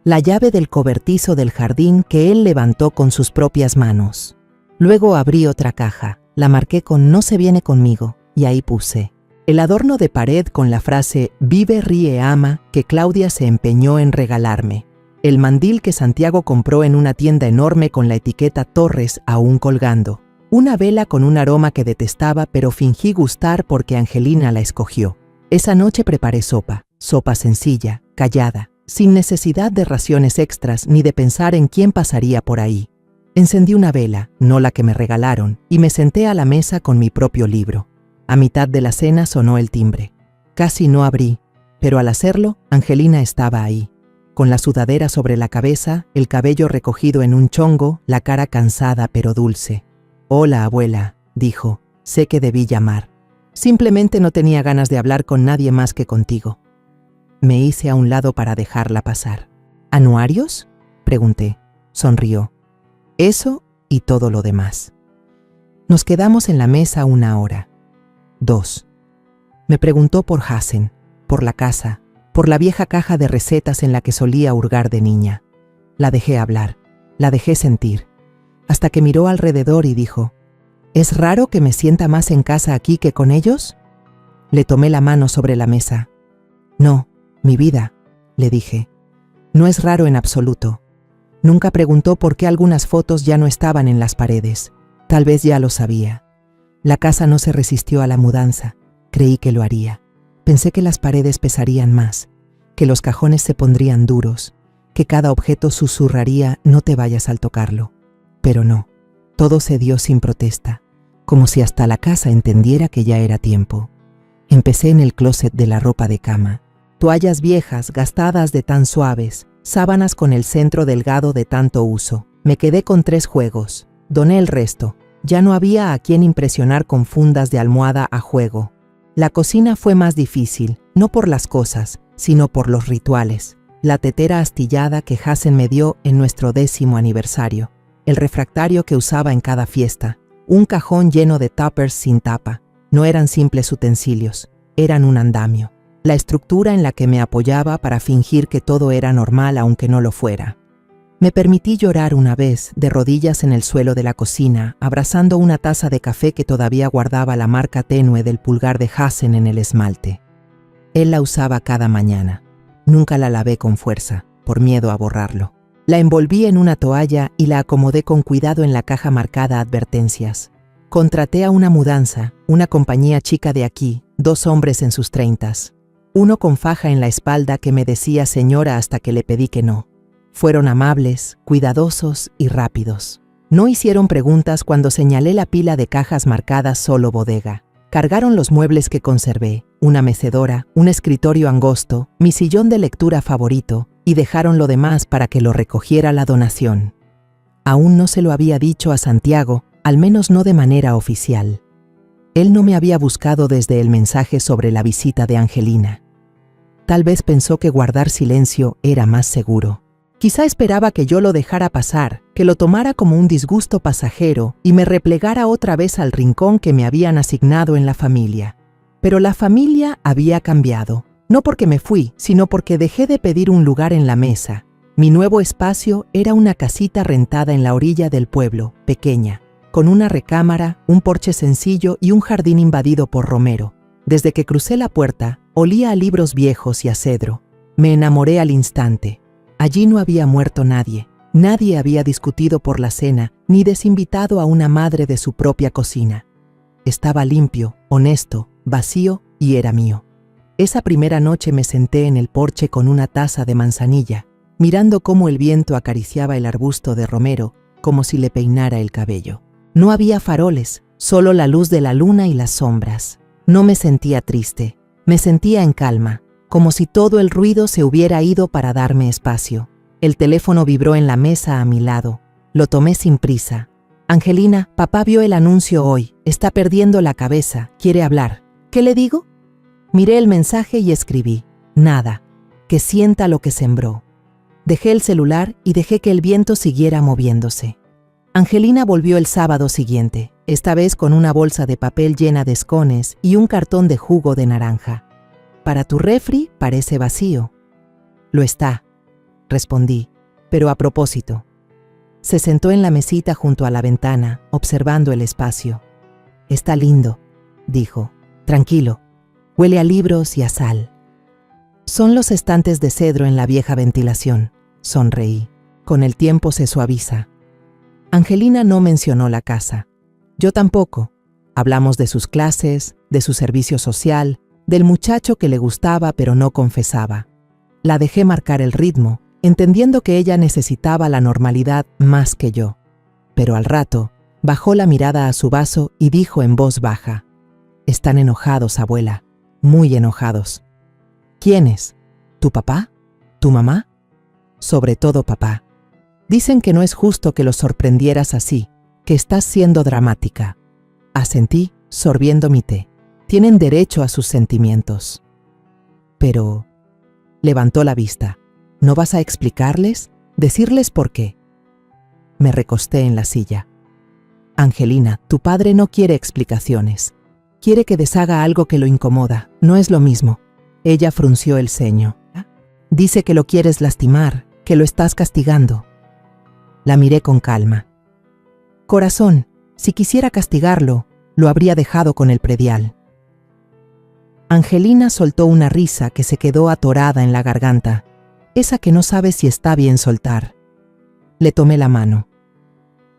La llave del cobertizo del jardín que él levantó con sus propias manos. Luego abrí otra caja. La marqué con "No se viene conmigo" y ahí puse el adorno de pared con la frase "Vive, ríe, ama" que Claudia se empeñó en regalarme. El mandil que Santiago compró en una tienda enorme con la etiqueta Torres aún colgando. Una vela con un aroma que detestaba pero fingí gustar porque Angelina la escogió. Esa noche preparé sopa sencilla, callada, sin necesidad de raciones extras ni de pensar en quién pasaría por ahí. Encendí una vela, no la que me regalaron, y me senté a la mesa con mi propio libro. A mitad de la cena sonó el timbre. Casi no abrí, pero al hacerlo, Angelina estaba ahí. Con la sudadera sobre la cabeza, el cabello recogido en un chongo, la cara cansada pero dulce. «Hola, abuela», dijo. «Sé que debí llamar. Simplemente no tenía ganas de hablar con nadie más que contigo». Me hice a un lado para dejarla pasar. «¿Anuarios?», pregunté. Sonrió. «Eso y todo lo demás». Nos quedamos en la mesa 1 hora. 2. Me preguntó por Hazen, por la casa, por la vieja caja de recetas en la que solía hurgar de niña. La dejé hablar, la dejé sentir, hasta que miró alrededor y dijo: «¿Es raro que me sienta más en casa aquí que con ellos?». Le tomé la mano sobre la mesa. «No, mi vida», le dije. «No es raro en absoluto». Nunca preguntó por qué algunas fotos ya no estaban en las paredes. Tal vez ya lo sabía. La casa no se resistió a la mudanza. Creí que lo haría. Pensé que las paredes pesarían más, que los cajones se pondrían duros, que cada objeto susurraría «no te vayas al tocarlo». Pero no, todo se dio sin protesta, como si hasta la casa entendiera que ya era tiempo. Empecé en el closet de la ropa de cama. Toallas viejas, gastadas de tan suaves, sábanas con el centro delgado de tanto uso. Me quedé con 3 juegos. Doné el resto. Ya no había a quien impresionar con fundas de almohada a juego. La cocina fue más difícil, no por las cosas, sino por los rituales. La tetera astillada que Hazen me dio en nuestro 10º aniversario. El refractario que usaba en cada fiesta. Un cajón lleno de tuppers sin tapa. No eran simples utensilios, eran un andamio. La estructura en la que me apoyaba para fingir que todo era normal aunque no lo fuera. Me permití llorar una vez, de rodillas en el suelo de la cocina, abrazando una taza de café que todavía guardaba la marca tenue del pulgar de Hazen en el esmalte. Él la usaba cada mañana. Nunca la lavé con fuerza, por miedo a borrarlo. La envolví en una toalla y la acomodé con cuidado en la caja marcada advertencias. Contraté a una mudanza, una compañía chica de aquí, 2 hombres en sus 30s. Uno con faja en la espalda que me decía señora hasta que le pedí que no. Fueron amables, cuidadosos y rápidos. No hicieron preguntas cuando señalé la pila de cajas marcadas solo bodega. Cargaron los muebles que conservé, una mecedora, un escritorio angosto, mi sillón de lectura favorito, y dejaron lo demás para que lo recogiera la donación. Aún no se lo había dicho a Santiago, al menos no de manera oficial. Él no me había buscado desde el mensaje sobre la visita de Angelina. Tal vez pensó que guardar silencio era más seguro. Quizá esperaba que yo lo dejara pasar, que lo tomara como un disgusto pasajero y me replegara otra vez al rincón que me habían asignado en la familia. Pero la familia había cambiado. No porque me fui, sino porque dejé de pedir un lugar en la mesa. Mi nuevo espacio era una casita rentada en la orilla del pueblo, pequeña, con una recámara, un porche sencillo y un jardín invadido por romero. Desde que crucé la puerta, olía a libros viejos y a cedro. Me enamoré al instante. Allí no había muerto nadie. Nadie había discutido por la cena, ni desinvitado a una madre de su propia cocina. Estaba limpio, honesto, vacío y era mío. Esa primera noche me senté en el porche con una taza de manzanilla, mirando cómo el viento acariciaba el arbusto de romero, como si le peinara el cabello. No había faroles, solo la luz de la luna y las sombras. No me sentía triste, me sentía en calma, como si todo el ruido se hubiera ido para darme espacio. El teléfono vibró en la mesa a mi lado. Lo tomé sin prisa. Angelina, papá vio el anuncio hoy. Está perdiendo la cabeza. Quiere hablar. ¿Qué le digo? Miré el mensaje y escribí. Nada. Que sienta lo que sembró. Dejé el celular y dejé que el viento siguiera moviéndose. Angelina volvió el sábado siguiente, esta vez con una bolsa de papel llena de escones y un cartón de jugo de naranja. Para tu refri parece vacío. Lo está, respondí, pero a propósito. Se sentó en la mesita junto a la ventana, observando el espacio. Está lindo, dijo. Tranquilo, huele a libros y a sal. Son los estantes de cedro en la vieja ventilación, sonreí. Con el tiempo se suaviza. Angelina no mencionó la casa. Yo tampoco. Hablamos de sus clases, de su servicio social, del muchacho que le gustaba pero no confesaba. La dejé marcar el ritmo, entendiendo que ella necesitaba la normalidad más que yo. Pero al rato, bajó la mirada a su vaso y dijo en voz baja: «Están enojados, abuela, muy enojados». «¿Quiénes? ¿Tu papá? ¿Tu mamá?» «Sobre todo papá. Dicen que no es justo que los sorprendieras así, que estás siendo dramática». Asentí, sorbiendo mi té. Tienen derecho a sus sentimientos. Pero... levantó la vista. ¿No vas a explicarles? ¿Decirles por qué? Me recosté en la silla. Angelina, tu padre no quiere explicaciones. Quiere que deshaga algo que lo incomoda. No es lo mismo. Ella frunció el ceño. Dice que lo quieres lastimar, que lo estás castigando. La miré con calma. Corazón, si quisiera castigarlo, lo habría dejado con el predial. Angelina soltó una risa que se quedó atorada en la garganta, esa que no sabe si está bien soltar. Le tomé la mano.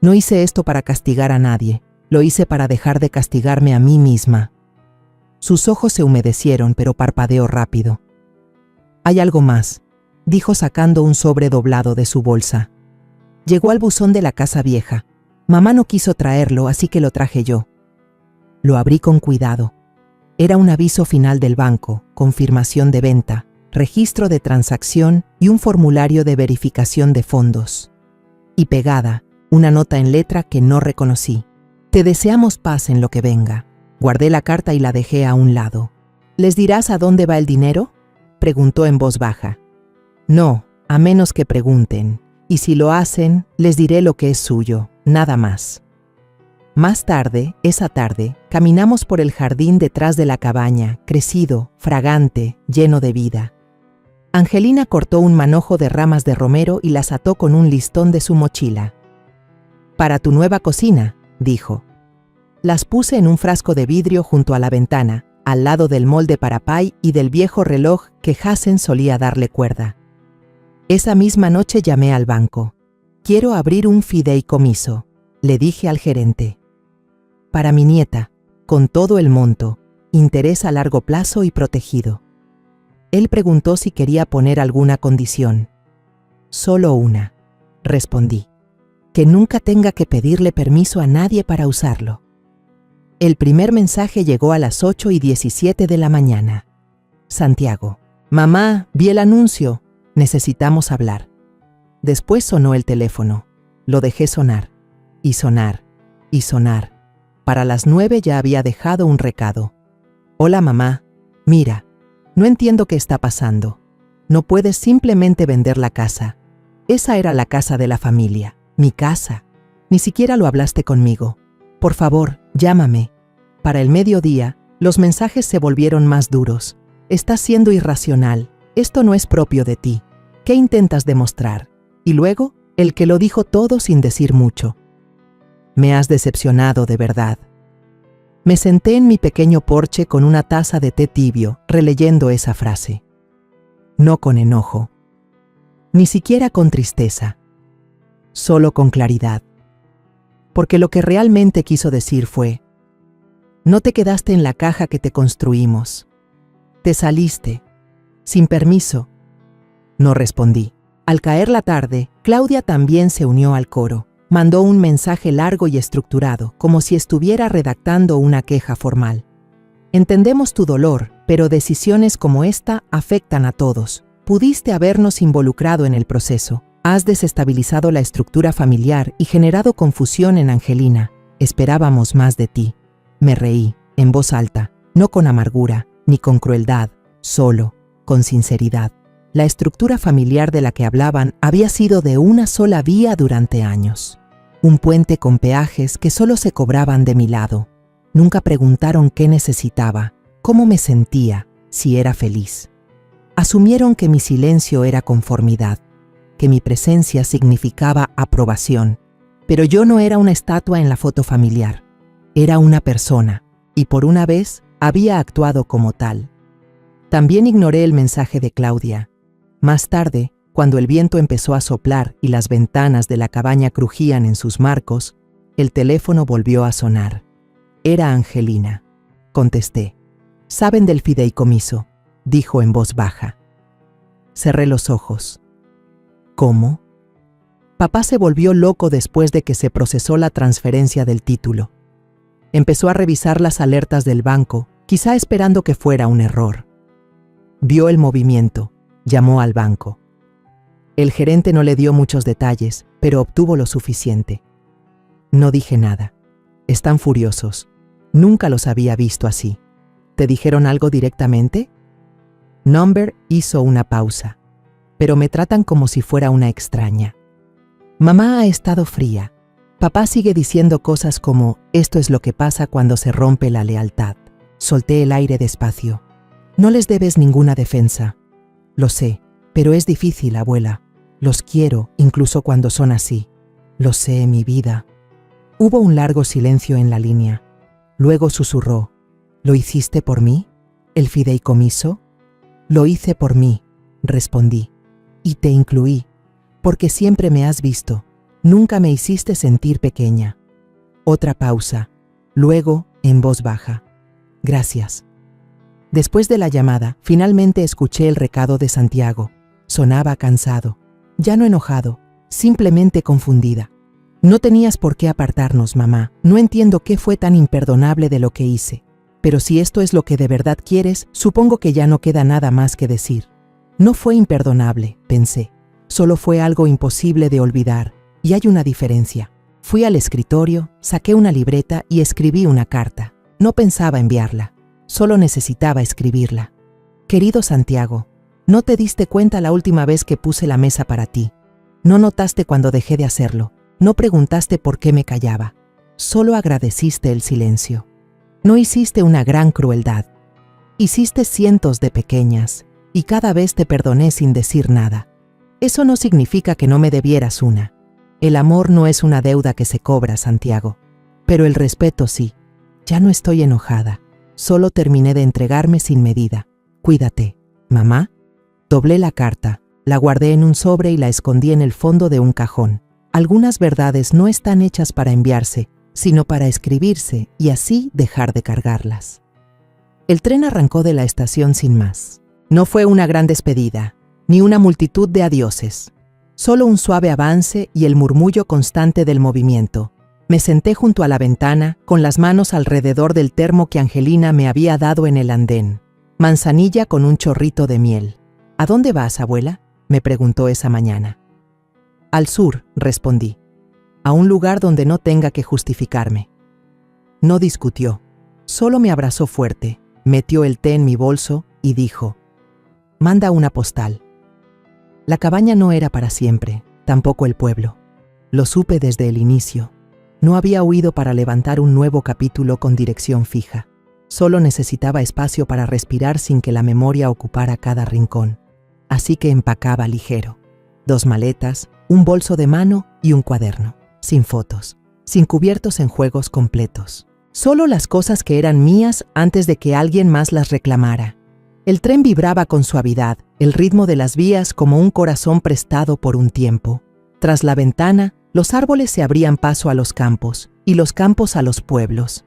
No hice esto para castigar a nadie, lo hice para dejar de castigarme a mí misma. Sus ojos se humedecieron, pero parpadeó rápido. Hay algo más, dijo sacando un sobre doblado de su bolsa. Llegó al buzón de la casa vieja. Mamá no quiso traerlo, así que lo traje yo. Lo abrí con cuidado. Era un aviso final del banco, confirmación de venta, registro de transacción y un formulario de verificación de fondos. Y pegada, una nota en letra que no reconocí. Te deseamos paz en lo que venga. Guardé la carta y la dejé a un lado. ¿Les dirás a dónde va el dinero?, preguntó en voz baja. No, a menos que pregunten. Y si lo hacen, les diré lo que es suyo, nada más. Más tarde, esa tarde, caminamos por el jardín detrás de la cabaña, crecido, fragante, lleno de vida. Angelina cortó un manojo de ramas de romero y las ató con un listón de su mochila. «Para tu nueva cocina», dijo. Las puse en un frasco de vidrio junto a la ventana, al lado del molde para pay y del viejo reloj que Hassen solía darle cuerda. Esa misma noche llamé al banco. «Quiero abrir un fideicomiso», le dije al gerente. «Para mi nieta, con todo el monto, interés a largo plazo y protegido». Él preguntó si quería poner alguna condición. «Solo una», respondí. «Que nunca tenga que pedirle permiso a nadie para usarlo». El primer mensaje llegó a las 8:17 de la mañana. Santiago. «Mamá, vi el anuncio. Necesitamos hablar». Después sonó el teléfono. Lo dejé sonar. Y sonar. Y sonar. Para las 9 ya había dejado un recado. «Hola mamá. Mira, no entiendo qué está pasando. No puedes simplemente vender la casa. Esa era la casa de la familia. Mi casa. Ni siquiera lo hablaste conmigo. Por favor, llámame». Para el mediodía, los mensajes se volvieron más duros. Estás siendo irracional. Esto no es propio de ti. ¿Qué intentas demostrar? Y luego, el que lo dijo todo sin decir mucho. Me has decepcionado de verdad. Me senté en mi pequeño porche con una taza de té tibio, releyendo esa frase. No con enojo. Ni siquiera con tristeza. Solo con claridad. Porque lo que realmente quiso decir fue: no te quedaste en la caja que te construimos. Te saliste. Sin permiso. No respondí. Al caer la tarde, Claudia también se unió al coro. Mandó un mensaje largo y estructurado, como si estuviera redactando una queja formal. Entendemos tu dolor, pero decisiones como esta afectan a todos. Pudiste habernos involucrado en el proceso. Has desestabilizado la estructura familiar y generado confusión en Angelina. Esperábamos más de ti. Me reí, en voz alta, no con amargura, ni con crueldad, solo, con sinceridad. La estructura familiar de la que hablaban había sido de una sola vía durante años. Un puente con peajes que solo se cobraban de mi lado. Nunca preguntaron qué necesitaba, cómo me sentía, si era feliz. Asumieron que mi silencio era conformidad, que mi presencia significaba aprobación. Pero yo no era una estatua en la foto familiar. Era una persona, y por una vez había actuado como tal. También ignoré el mensaje de Claudia. Más tarde, cuando el viento empezó a soplar y las ventanas de la cabaña crujían en sus marcos, el teléfono volvió a sonar. Era Angelina. Contesté. «¿Saben del fideicomiso?», dijo en voz baja. Cerré los ojos. ¿Cómo? Papá se volvió loco después de que se procesó la transferencia del título. Empezó a revisar las alertas del banco, quizá esperando que fuera un error. Vio el movimiento, llamó al banco. El gerente no le dio muchos detalles, pero obtuvo lo suficiente. No dije nada. Están furiosos. Nunca los había visto así. ¿Te dijeron algo directamente? Number hizo una pausa, pero me tratan como si fuera una extraña. Mamá ha estado fría. Papá sigue diciendo cosas como: esto es lo que pasa cuando se rompe la lealtad. Solté el aire despacio. No les debes ninguna defensa. Lo sé, pero es difícil, abuela. Los quiero, incluso cuando son así. Lo sé, mi vida. Hubo un largo silencio en la línea. Luego susurró: ¿lo hiciste por mí? ¿El fideicomiso? Lo hice por mí, respondí. Y te incluí, porque siempre me has visto. Nunca me hiciste sentir pequeña. Otra pausa. Luego, en voz baja: gracias. Después de la llamada, finalmente escuché el recado de Santiago. Sonaba cansado, ya no enojado, simplemente confundida. No tenías por qué apartarnos, mamá. No entiendo qué fue tan imperdonable de lo que hice. Pero si esto es lo que de verdad quieres, supongo que ya no queda nada más que decir. No fue imperdonable, pensé. Solo fue algo imposible de olvidar. Y hay una diferencia. Fui al escritorio, saqué una libreta y escribí una carta. No pensaba enviarla. Solo necesitaba escribirla. Querido Santiago, no te diste cuenta la última vez que puse la mesa para ti. No notaste cuando dejé de hacerlo. No preguntaste por qué me callaba. Solo agradeciste el silencio. No hiciste una gran crueldad. Hiciste cientos de pequeñas, y cada vez te perdoné sin decir nada. Eso no significa que no me debieras una. El amor no es una deuda que se cobra, Santiago. Pero el respeto sí. Ya no estoy enojada. Solo terminé de entregarme sin medida. Cuídate, mamá. Doblé la carta, la guardé en un sobre y la escondí en el fondo de un cajón. Algunas verdades no están hechas para enviarse, sino para escribirse y así dejar de cargarlas. El tren arrancó de la estación sin más. No fue una gran despedida, ni una multitud de adioses. Solo un suave avance y el murmullo constante del movimiento. Me senté junto a la ventana, con las manos alrededor del termo que Angelina me había dado en el andén. Manzanilla con un chorrito de miel. ¿A dónde vas, abuela?, me preguntó esa mañana. Al sur, respondí. A un lugar donde no tenga que justificarme. No discutió. Solo me abrazó fuerte, metió el té en mi bolso y dijo: manda una postal. La cabaña no era para siempre, tampoco el pueblo. Lo supe desde el inicio. No había huido para levantar un nuevo capítulo con dirección fija. Solo necesitaba espacio para respirar sin que la memoria ocupara cada rincón. Así que empacaba ligero. 2 maletas, un bolso de mano y un cuaderno. Sin fotos, sin cubiertos en juegos completos. Solo las cosas que eran mías antes de que alguien más las reclamara. El tren vibraba con suavidad, el ritmo de las vías como un corazón prestado por un tiempo. Tras la ventana, los árboles se abrían paso a los campos, y los campos a los pueblos.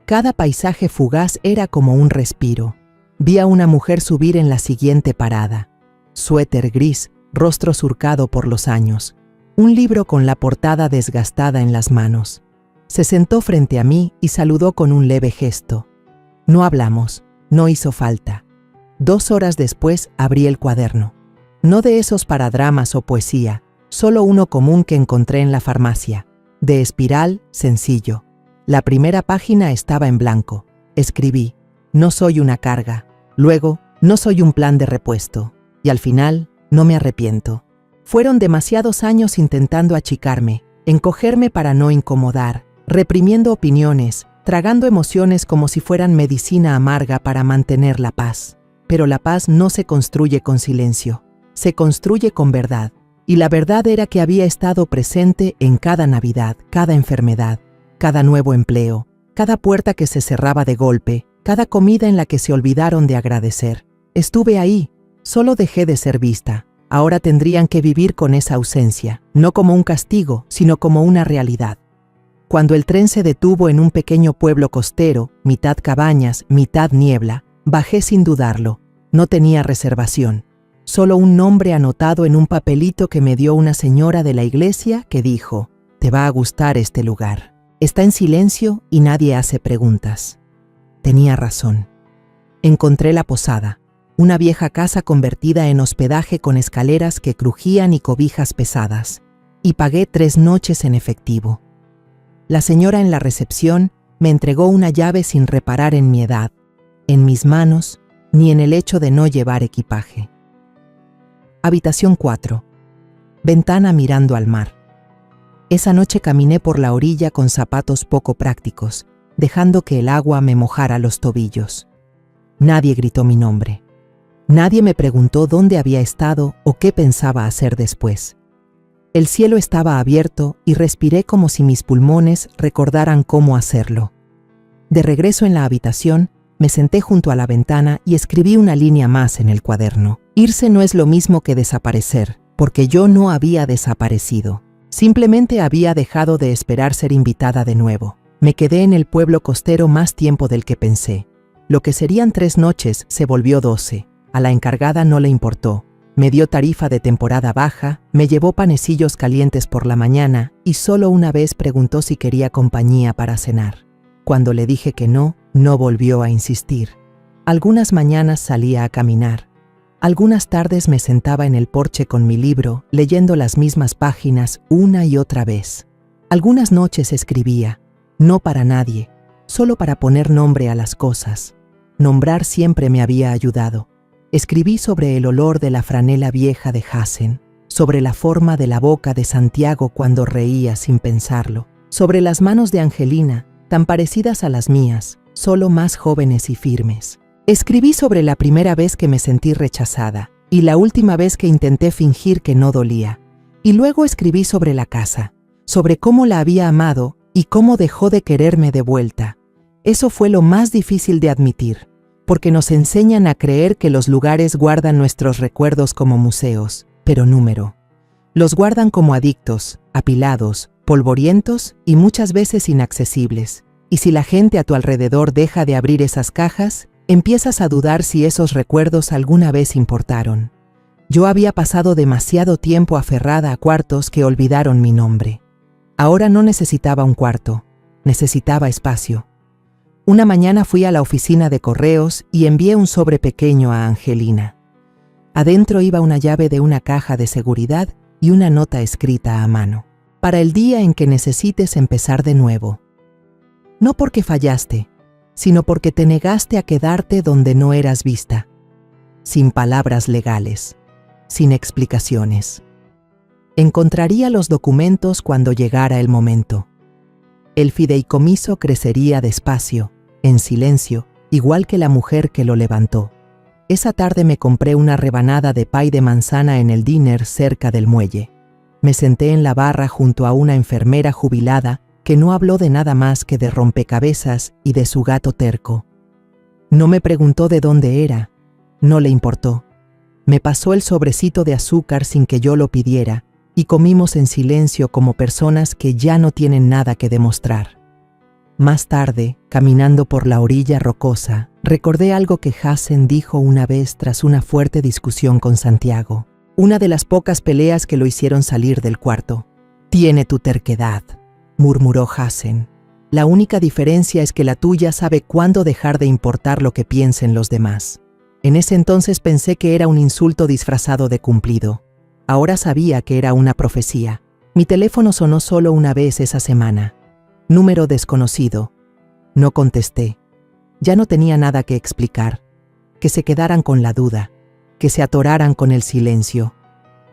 Cada paisaje fugaz era como un respiro. Vi a una mujer subir en la siguiente parada. Suéter gris, rostro surcado por los años. Un libro con la portada desgastada en las manos. Se sentó frente a mí y saludó con un leve gesto. No hablamos, no hizo falta. 2 horas después abrí el cuaderno. No de esos para dramas o poesía, solo uno común que encontré en la farmacia. De espiral, sencillo. La primera página estaba en blanco. Escribí, no soy una carga. Luego, no soy un plan de repuesto. Y al final, no me arrepiento. Fueron demasiados años intentando achicarme, encogerme para no incomodar, reprimiendo opiniones, tragando emociones como si fueran medicina amarga para mantener la paz. Pero la paz no se construye con silencio, se construye con verdad. Y la verdad era que había estado presente en cada Navidad, cada enfermedad, cada nuevo empleo, cada puerta que se cerraba de golpe, cada comida en la que se olvidaron de agradecer. Estuve ahí, solo dejé de ser vista. Ahora tendrían que vivir con esa ausencia, no como un castigo, sino como una realidad. Cuando el tren se detuvo en un pequeño pueblo costero, mitad cabañas, mitad niebla, bajé sin dudarlo. No tenía reservación. Solo un nombre anotado en un papelito que me dio una señora de la iglesia que dijo, «Te va a gustar este lugar. Está en silencio y nadie hace preguntas». Tenía razón. Encontré la posada, una vieja casa convertida en hospedaje con escaleras que crujían y cobijas pesadas, y pagué 3 noches en efectivo. La señora en la recepción me entregó una llave sin reparar en mi edad, en mis manos, ni en el hecho de no llevar equipaje. Habitación 4. Ventana mirando al mar. Esa noche caminé por la orilla con zapatos poco prácticos, dejando que el agua me mojara los tobillos. Nadie gritó mi nombre. Nadie me preguntó dónde había estado o qué pensaba hacer después. El cielo estaba abierto y respiré como si mis pulmones recordaran cómo hacerlo. De regreso en la habitación, me senté junto a la ventana y escribí una línea más en el cuaderno. Irse no es lo mismo que desaparecer, porque yo no había desaparecido. Simplemente había dejado de esperar ser invitada de nuevo. Me quedé en el pueblo costero más tiempo del que pensé. Lo que serían 3 noches se volvió 12. A la encargada no le importó. Me dio tarifa de temporada baja, me llevó panecillos calientes por la mañana y solo una vez preguntó si quería compañía para cenar. Cuando le dije que no, no volvió a insistir. Algunas mañanas salía a caminar. Algunas tardes me sentaba en el porche con mi libro, leyendo las mismas páginas una y otra vez. Algunas noches escribía, no para nadie, solo para poner nombre a las cosas. Nombrar siempre me había ayudado. Escribí sobre el olor de la franela vieja de Hassen, sobre la forma de la boca de Santiago cuando reía sin pensarlo, sobre las manos de Angelina, tan parecidas a las mías, solo más jóvenes y firmes. Escribí sobre la primera vez que me sentí rechazada y la última vez que intenté fingir que no dolía. Y luego escribí sobre la casa, sobre cómo la había amado y cómo dejó de quererme de vuelta. Eso fue lo más difícil de admitir, porque nos enseñan a creer que los lugares guardan nuestros recuerdos como museos, pero número. Los guardan como adictos, apilados, polvorientos y muchas veces inaccesibles. Y si la gente a tu alrededor deja de abrir esas cajas, empiezas a dudar si esos recuerdos alguna vez importaron. Yo había pasado demasiado tiempo aferrada a cuartos que olvidaron mi nombre. Ahora no necesitaba un cuarto, necesitaba espacio. Una mañana fui a la oficina de correos y envié un sobre pequeño a Angelina. Adentro iba una llave de una caja de seguridad y una nota escrita a mano. Para el día en que necesites empezar de nuevo. No porque fallaste, sino porque te negaste a quedarte donde no eras vista, sin palabras legales, sin explicaciones. Encontraría los documentos cuando llegara el momento. El fideicomiso crecería despacio, en silencio, igual que la mujer que lo levantó. Esa tarde me compré una rebanada de pay de manzana en el diner cerca del muelle. Me senté en la barra junto a una enfermera jubilada que no habló de nada más que de rompecabezas y de su gato terco. No me preguntó de dónde era, no le importó. Me pasó el sobrecito de azúcar sin que yo lo pidiera y comimos en silencio como personas que ya no tienen nada que demostrar. Más tarde, caminando por la orilla rocosa, recordé algo que Hassen dijo una vez tras una fuerte discusión con Santiago, una de las pocas peleas que lo hicieron salir del cuarto. «Tiene tu terquedad», murmuró Hassen. «La única diferencia es que la tuya sabe cuándo dejar de importar lo que piensen los demás». En ese entonces pensé que era un insulto disfrazado de cumplido. Ahora sabía que era una profecía. Mi teléfono sonó solo una vez esa semana. Número desconocido. No contesté. Ya no tenía nada que explicar. Que se quedaran con la duda. Que se atoraran con el silencio.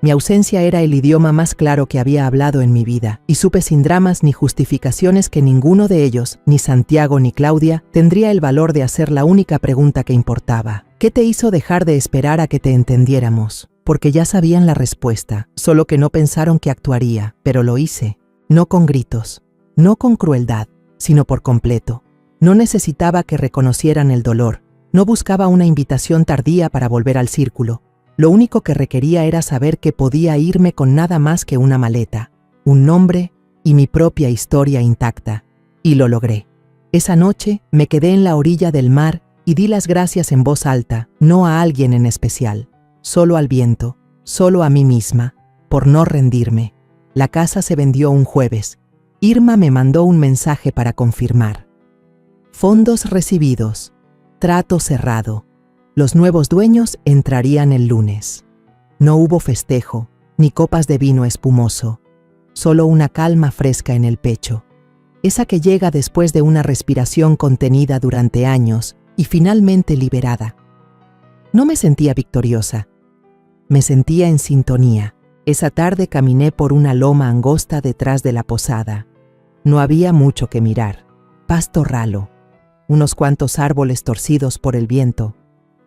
Mi ausencia era el idioma más claro que había hablado en mi vida, y supe sin dramas ni justificaciones que ninguno de ellos, ni Santiago ni Claudia, tendría el valor de hacer la única pregunta que importaba. ¿Qué te hizo dejar de esperar a que te entendiéramos? Porque ya sabían la respuesta, solo que no pensaron que actuaría, pero lo hice. No con gritos, no con crueldad, sino por completo. No necesitaba que reconocieran el dolor, no buscaba una invitación tardía para volver al círculo. Lo único que requería era saber que podía irme con nada más que una maleta, un nombre y mi propia historia intacta. Y lo logré. Esa noche me quedé en la orilla del mar y di las gracias en voz alta, no a alguien en especial, solo al viento, solo a mí misma, por no rendirme. La casa se vendió un jueves. Irma me mandó un mensaje para confirmar. Fondos recibidos. Trato cerrado. Los nuevos dueños entrarían el lunes. No hubo festejo, ni copas de vino espumoso, solo una calma fresca en el pecho, esa que llega después de una respiración contenida durante años y finalmente liberada. No me sentía victoriosa, me sentía en sintonía. Esa tarde caminé por una loma angosta detrás de la posada. No había mucho que mirar. Pasto ralo, unos cuantos árboles torcidos por el viento,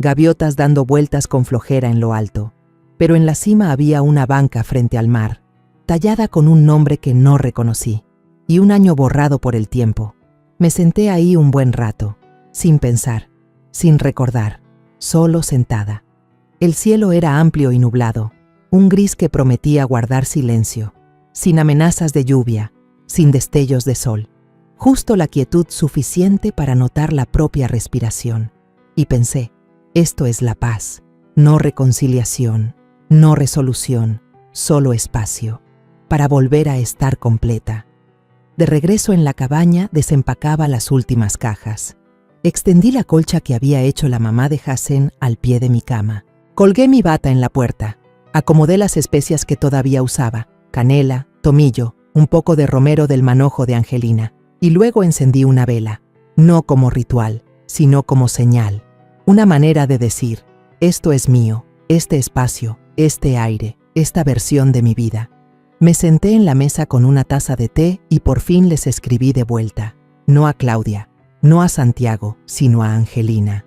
gaviotas dando vueltas con flojera en lo alto. Pero en la cima había una banca frente al mar, tallada con un nombre que no reconocí, y un año borrado por el tiempo. Me senté ahí un buen rato, sin pensar, sin recordar, solo sentada. El cielo era amplio y nublado, un gris que prometía guardar silencio, sin amenazas de lluvia, sin destellos de sol. Justo la quietud suficiente para notar la propia respiración. Y pensé, esto es la paz, no reconciliación, no resolución, solo espacio, para volver a estar completa. De regreso en la cabaña desempacaba las últimas cajas. Extendí la colcha que había hecho la mamá de Hassen al pie de mi cama. Colgué mi bata en la puerta. Acomodé las especias que todavía usaba, canela, tomillo, un poco de romero del manojo de Angelina, y luego encendí una vela, no como ritual, sino como señal. Una manera de decir, esto es mío, este espacio, este aire, esta versión de mi vida. Me senté en la mesa con una taza de té y por fin les escribí de vuelta. No a Claudia, no a Santiago, sino a Angelina.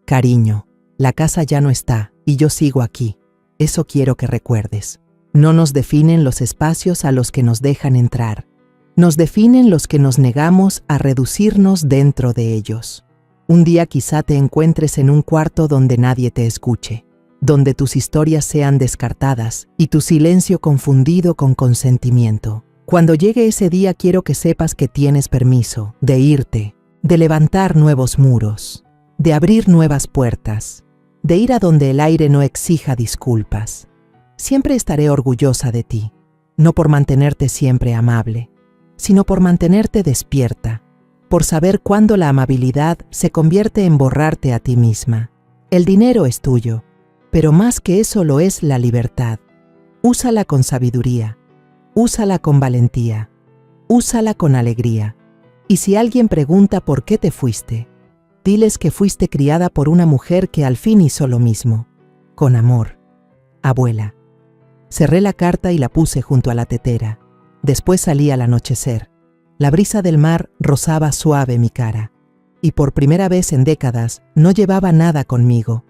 Cariño, la casa ya no está y yo sigo aquí. Eso quiero que recuerdes. No nos definen los espacios a los que nos dejan entrar. Nos definen los que nos negamos a reducirnos dentro de ellos. Un día quizá te encuentres en un cuarto donde nadie te escuche, donde tus historias sean descartadas y tu silencio confundido con consentimiento. Cuando llegue ese día quiero que sepas que tienes permiso de irte, de levantar nuevos muros, de abrir nuevas puertas, de ir a donde el aire no exija disculpas. Siempre estaré orgullosa de ti, no por mantenerte siempre amable, sino por mantenerte despierta, por saber cuándo la amabilidad se convierte en borrarte a ti misma. El dinero es tuyo, pero más que eso lo es la libertad. Úsala con sabiduría, úsala con valentía, úsala con alegría. Y si alguien pregunta por qué te fuiste, diles que fuiste criada por una mujer que al fin hizo lo mismo, con amor. Abuela. Cerré la carta y la puse junto a la tetera. Después salí al anochecer. La brisa del mar rozaba suave mi cara. y por primera vez en décadas no llevaba nada conmigo,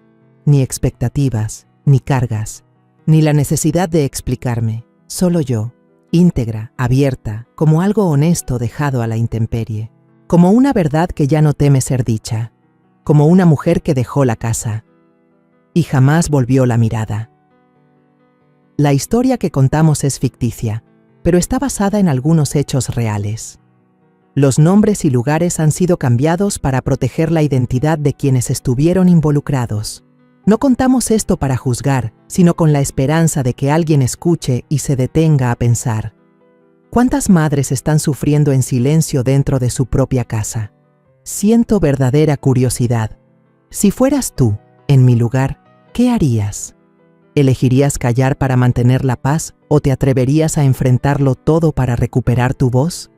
ni expectativas, ni cargas, ni la necesidad de explicarme, solo yo, íntegra, abierta, como algo honesto dejado a la intemperie, como una verdad que ya no teme ser dicha, como una mujer que dejó la casa y jamás volvió la mirada. La historia que contamos es ficticia, pero está basada en algunos hechos reales. Los nombres y lugares han sido cambiados para proteger la identidad de quienes estuvieron involucrados. No contamos esto para juzgar, sino con la esperanza de que alguien escuche y se detenga a pensar. ¿Cuántas madres están sufriendo en silencio dentro de su propia casa? Siento verdadera curiosidad. Si fueras tú, en mi lugar, ¿qué harías? ¿Elegirías callar para mantener la paz o te atreverías a enfrentarlo todo para recuperar tu voz?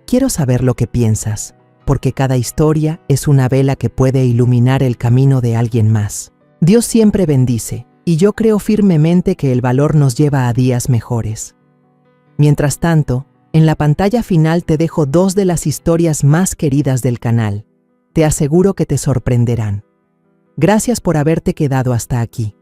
Quiero saber lo que piensas, porque cada historia es una vela que puede iluminar el camino de alguien más. Dios siempre bendice, y yo creo firmemente que el valor nos lleva a días mejores. Mientras tanto, en la pantalla final te dejo 2 de las historias más queridas del canal. Te aseguro que te sorprenderán. Gracias por haberte quedado hasta aquí.